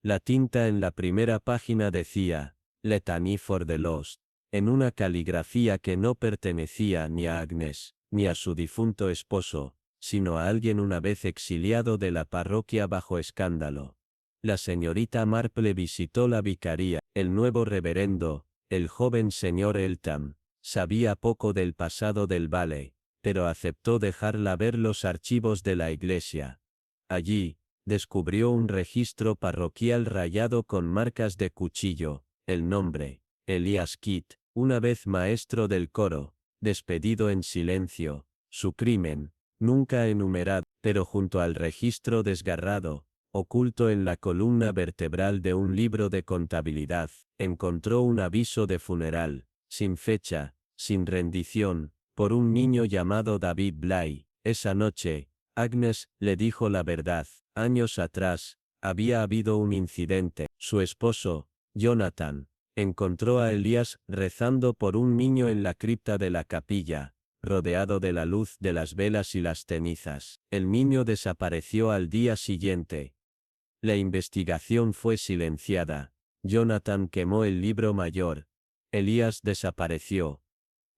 La tinta en la primera página decía, Litany for the Lost, en una caligrafía que no pertenecía ni a Agnes, ni a su difunto esposo, sino a alguien una vez exiliado de la parroquia bajo escándalo. La señorita Marple visitó la vicaría. El nuevo reverendo, el joven señor Eltham, sabía poco del pasado del vale, pero aceptó dejarla ver los archivos de la iglesia. Allí, descubrió un registro parroquial rayado con marcas de cuchillo, el nombre, Elias Kidd, una vez maestro del coro, despedido en silencio, su crimen, nunca enumerado, pero junto al registro desgarrado, oculto en la columna vertebral de un libro de contabilidad, encontró un aviso de funeral, sin fecha, sin rendición, por un niño llamado David Bly. Esa noche, Agnes le dijo la verdad. Años atrás, había habido un incidente. Su esposo, Jonathan, encontró a Elias rezando por un niño en la cripta de la capilla, rodeado de la luz de las velas y las cenizas. El niño desapareció al día siguiente. La investigación fue silenciada. Jonathan quemó el libro mayor. Elias desapareció.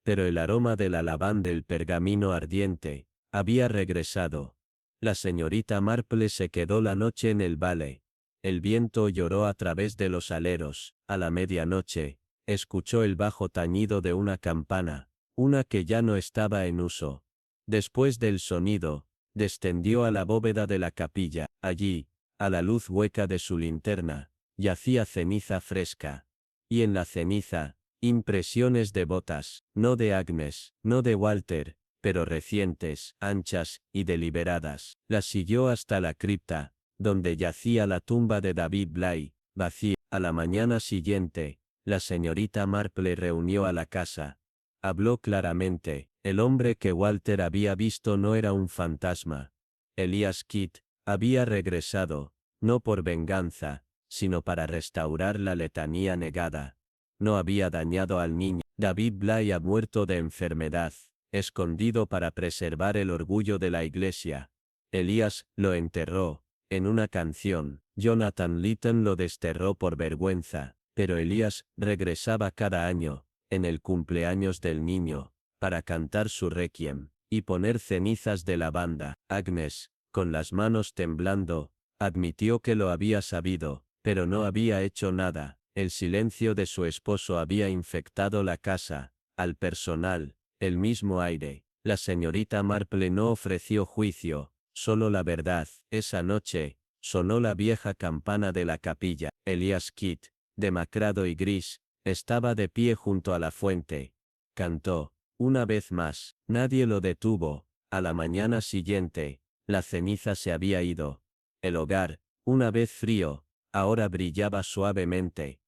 Pero el aroma de la lavanda del pergamino ardiente había regresado. La señorita Marple se quedó la noche en el vale. El viento lloró a través de los aleros. A la medianoche, escuchó el bajo tañido de una campana, una que ya no estaba en uso. Después del sonido, descendió a la bóveda de la capilla. Allí, a la luz hueca de su linterna, yacía ceniza fresca. Y en la ceniza, impresiones de botas, no de Agnes, no de Walter, pero recientes, anchas y deliberadas. Las siguió hasta la cripta, donde yacía la tumba de David Bly, vacía. A la mañana siguiente, la señorita Marple reunió a la casa. Habló claramente. El hombre que Walter había visto no era un fantasma. Elias Kidd había regresado, no por venganza, sino para restaurar la letanía negada. No había dañado al niño. David Bly ha muerto de enfermedad, escondido para preservar el orgullo de la iglesia. Elias lo enterró. En una canción, Jonathan Litton lo desterró por vergüenza, pero Elias regresaba cada año, en el cumpleaños del niño, para cantar su requiem, y poner cenizas de lavanda. Agnes, con las manos temblando, admitió que lo había sabido, pero no había hecho nada. El silencio de su esposo había infectado la casa, al personal, el mismo aire. La señorita Marple no ofreció juicio, solo la verdad. Esa noche, sonó la vieja campana de la capilla. Elias Kidd, demacrado y gris, estaba de pie junto a la fuente. Cantó. Una vez más, nadie lo detuvo. A la mañana siguiente, la ceniza se había ido. El hogar, una vez frío, ahora brillaba suavemente.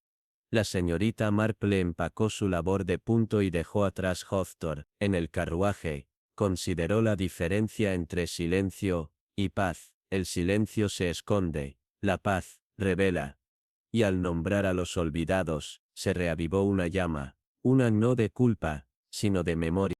La señorita Marple empacó su labor de punto y dejó atrás Hawthorne. En el carruaje, consideró la diferencia entre silencio y paz. El silencio se esconde, la paz revela. Y al nombrar a los olvidados, se reavivó una llama, una no de culpa, sino de memoria.